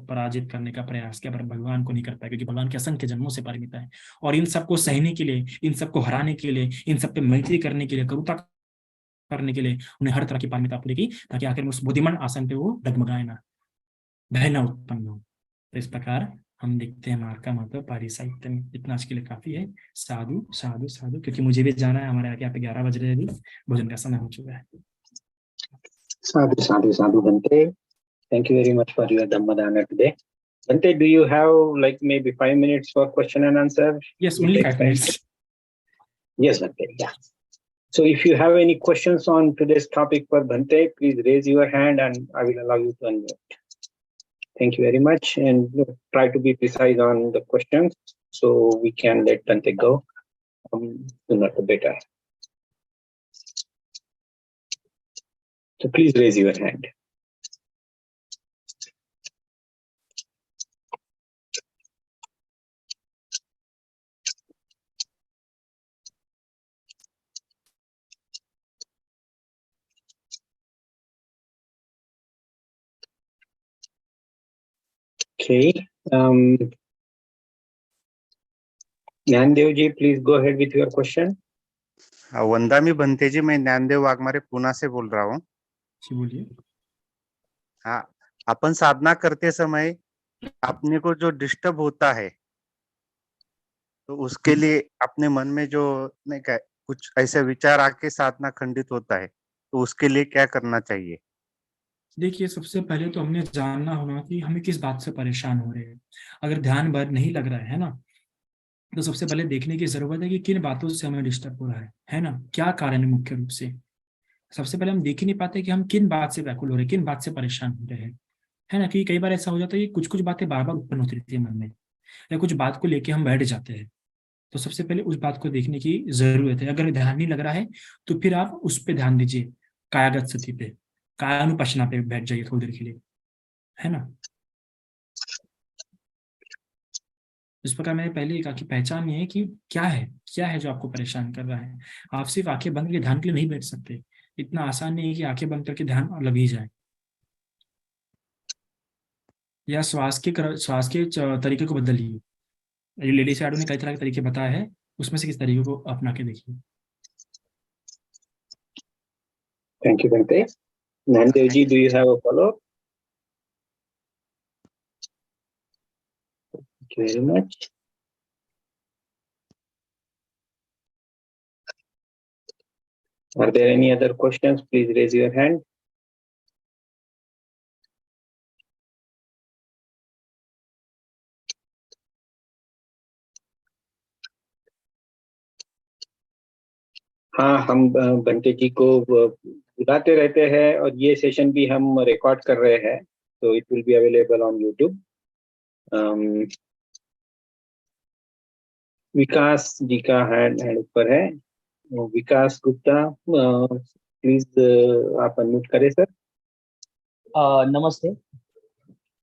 पराजित करने का प्रयास किया, पर भगवान को नहीं कर पाया, क्योंकि भगवान के असंख्य जन्मों से परिमित है, और इन सबको सहने के लिए, इन सबको हराने के लिए, इन सब पे मैत्री करने के लिए, करुणा करने के लिए उन्हें हर तरह की पारमिता पूरी की, ताकि आखिर में उस बुद्धिमान आसन पे वो डगमगाए ना, भय न उत्पन्न हो। तो इस प्रकार हम देखते हैं मार का महत्व पाली साहित्य में। इतना आज के लिए काफी है। साधु साधु साधु, क्योंकि मुझे भी जाना है, हमारे आगे यहाँ पे 11 बज रहे हैं, अभी भोजन का समय हो चुका है। Sadhu, sadhu, sadhu, Bante. Thank you very much for your Dhammadana today. Bante, do you have like maybe 5 minutes for question and answer? Yes, It only takes 5 time. minutes. Yes, Bante. Yeah. So if you have any questions on today's topic for Bante, please raise your hand and I will allow you to unmute. Thank you very much, and try to be precise on the questions so we can let Bante go sooner the better. So please raise your hand. Okay. Nyandev ji, please go ahead with your question. वंदामी बनते जी, मैं ज्ञानदेव वाघमारे पुणे से बोल रहा हूँ। जी बोलिए। हाँ, अपन साधना करते समय अपने को जो डिस्टर्ब होता है, तो उसके लिए अपने मन में जो नहीं क्या कुछ ऐसे विचार आके साधना खंडित होता है, तो उसके लिए क्या करना चाहिए? देखिए, सबसे पहले तो हमने जानना होगा कि हमें किस बात से परेशान हो रहे हैं। अगर ध्यान भर नहीं लग रहा है ना, तो सबसे पहले देखने की जरूरत है कि किन बातों से हमें डिस्टर्ब हो रहा है ना, क्या कारण है मुख्य रूप से। सबसे पहले हम देख ही नहीं पाते कि हम किन बात से व्याकुल हो रहे हैं, किन बात से परेशान हो रहे हैं, है ना। क्योंकि कई बार ऐसा हो जाता है कि कुछ कुछ बातें बार बार उत्पन्न होती रहती है मन में, या कुछ बात को लेके हम बैठ जाते हैं। तो सबसे पहले उस बात को देखने की जरूरत है। अगर ध्यान नहीं लग रहा है तो फिर आप उस पर ध्यान दीजिए, कायागत स्थिति पे, कायानुपश्यना पे बैठ जाइए थोड़ी देर के लिए, है ना। इस प्रकार मैंने पहले कहा कि पहचान ये है कि क्या है जो आपको परेशान कर रहा है। आप सिर्फ आंखें बंद करके ध्यान के लिए नहीं बैठ सकते। इतना आसान नहीं है कि आंखें बंद करके ध्यान लग ही जाए। या श्वास के तरीके को बदलिए। लेडी शैडो ने कई तरह के तरीके बताए हैं, उसमें से किस तरीके को अपना के देखिए। Thank you, Bante. Nyandev ji, do you have a follow-up? Thank you very much. Are there any other questions? Please raise your hand. हाँ, हम बंटे जी को बुलाते रहते हैं, और ये सेशन भी हम रिकॉर्ड कर रहे हैं, तो it will be available on YouTube. Vikas ji का हैंड ऊपर है। विकास गुप्ता, प्लीज आप अनम्यूट करें सर। नमस्ते।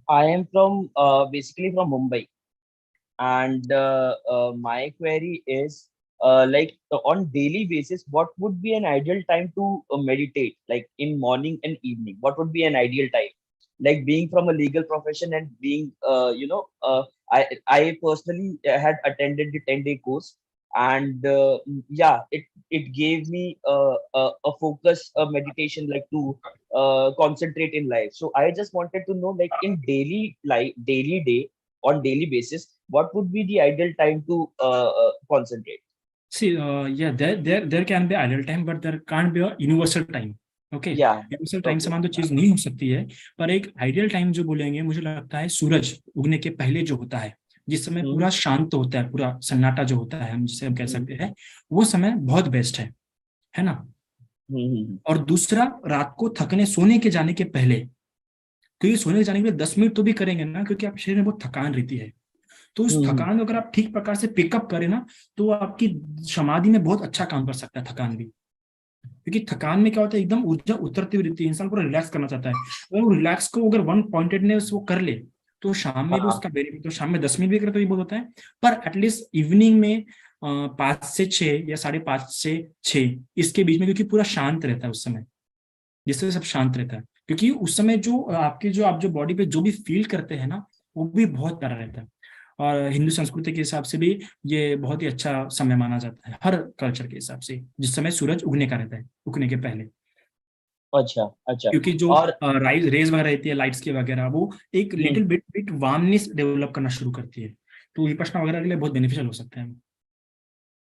I am from basically from Mumbai, and my query is like on daily basis, what would be an ideal time to meditate? Like in morning and evening, what would be an ideal time? Like being from a legal profession and being I personally had attended the 10-day course, and yeah, it gave me a focus, a meditation, like to concentrate in life. So I just wanted to know, like in daily life, daily day, on daily basis, what would be the ideal time to concentrate? See, yeah, there can be ideal time, but there can't be a universal time. Okay, Yeah. Universal time Okay. समान तो चीज नहीं हो सकती है, पर एक ideal time जो बोलेंगे, मुझे लगता है सूरज उगने के पहले जो होता है, जिस समय पूरा शांत होता है, पूरा सन्नाटा जो होता है, हम जिसे हम कह सकते हैं, वो समय बहुत बेस्ट है ना। और दूसरा, रात को थकने सोने के जाने के पहले, क्योंकि सोने के जाने के लिए 10 मिनट तो भी करेंगे ना, क्योंकि आप शरीर में बहुत थकान रहती है, तो उस थकान को अगर आप ठीक प्रकार से पिकअप करें ना, तो आपकी समाधि में बहुत अच्छा काम कर सकता है थकान भी। क्योंकि थकान में क्या होता है, एकदम ऊर्जा उतरती हुई रहती है, इंसान पूरा रिलैक्स करना चाहता है, अगर वो रिलैक्स को अगर वन पॉइंटेडनेस वो कर ले, तो शाम में भी उसका बेनिफिट, तो शाम में 10 मिनट भी करे तो ये बहुत होता है, पर एटलीस्ट इवनिंग में 5 से 6 या 5:30 से 6 इसके बीच में, क्योंकि पूरा शांत रहता है उस समय, जिससे सब शांत रहता है, क्योंकि उस समय जो आपकी जो आप जो बॉडी पे जो भी फील करते हैं ना, वो भी बहुत प्यारा रहता है। और हिंदू संस्कृति के हिसाब से भी ये बहुत ही अच्छा समय माना जाता है, हर कल्चर के हिसाब से, जिस समय सूरज उगने का रहता है, उगने के पहले। अच्छा अच्छा। क्योंकि जो और राइज रेज वगैरह रहती है, लाइट्स की वगैरह, वो एक लिटिल बिट वार्मनेस डेवलप करना शुरू करती है, तो विपश्यना वगैरह के लिए बहुत बेनिफिशियल हो सकते हैं।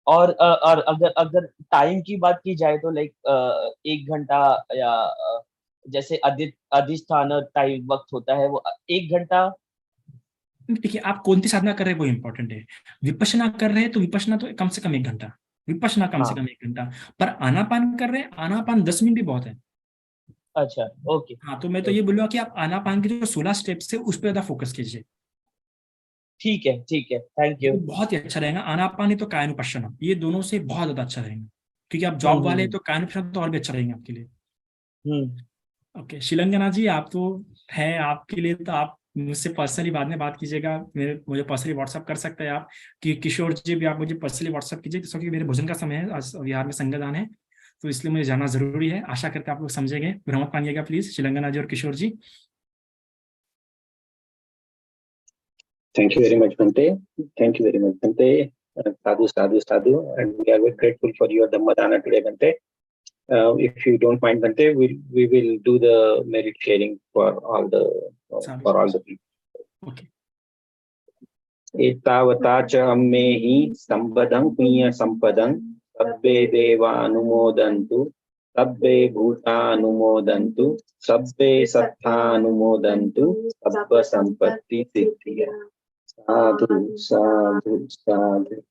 और अगर अगर टाइम की बात की जाए तो लाइक 1 घंटा, या जैसे अधिष्ठान टाइम वक्त होता है वो 1 घंटा। देखिए, आप कौन सी साधना कर रहे हैं वो इंपॉर्टेंट है। विपश्यना कर रहे हैं तो विपश्यना तो कम से कम 1 घंटा, विपश्यना कम से कम 1 घंटा, पर आनापान कर रहे हैं, आनापान 10 मिनट भी बहुत है। अच्छा, ओके। हाँ, तो मैं तो ये बोलूंगा कि आप आनापान के जो 16 स्टेप्स है उस पर ज्यादा फोकस कीजिए, ठीक है, ठीक है, थैंक यू। तो बहुत ही अच्छा रहेगा। आनापान ही तो कायानुपश्यना, ये दोनों से बहुत ज्यादा अच्छा रहेगा, क्योंकि आप जॉब वाले हैं तो कायानुपश्यना तो और भी अच्छा रहेगा आपके लिए। ओके, शिलंगना जी, आप तो है, आपके लिए तो आप मुझसे पर्सनली बाद में बात कीजिएगा, मुझे पर्सनली व्हाट्सअप कर सकते हैं आप, कि किशोर जी भी आप मुझे पर्सनली व्हाट्सअप कीजिए, क्योंकि मेरे भोजन का समय है, आज बिहार में संज्ञादान है, तो इसलिए मुझे जाना जरूरी है। आशा करते हैं आप लोग समझेंगे, भ्रमत मानिएगा प्लीज, शिलंगना जी और किशोर जी। Thank you very much, Bhante. Thank you very much, Bhante. Sadhu, sadhu, sadhu. And we are very grateful for your Dhammadana today, Bhante. If you don't mind, Bhante, we will do the merit sharing for all the people. Okay. एतावता च अम्मेहि संपदं पुण्य संपदं सब्बे देवा अनुमोदन्तु सब्बे भूता अनुमोदन्तु सब्बे सत्ता अनुमोदन्तु सब्ब संपत्ति सिद्धिया। साधु साधु साधु।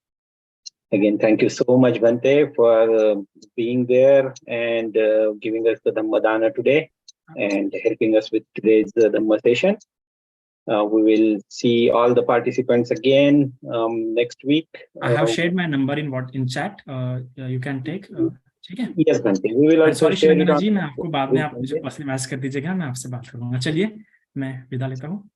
Again, thank you so much, Bhante, for being there and giving us the Dhammadana today and helping us with today's Dhamma session. We will see all the participants again next week. I have shared my number in chat. You can take. ठीक है? Yes, Bhante. We will also sorry share it शिलंगना on. जी, मैं आपको बाद में आप मुझे personally message कर दीजिएगा, मैं आपसे बात करूंगा। चलिए, मैं विदा लेता हूँ।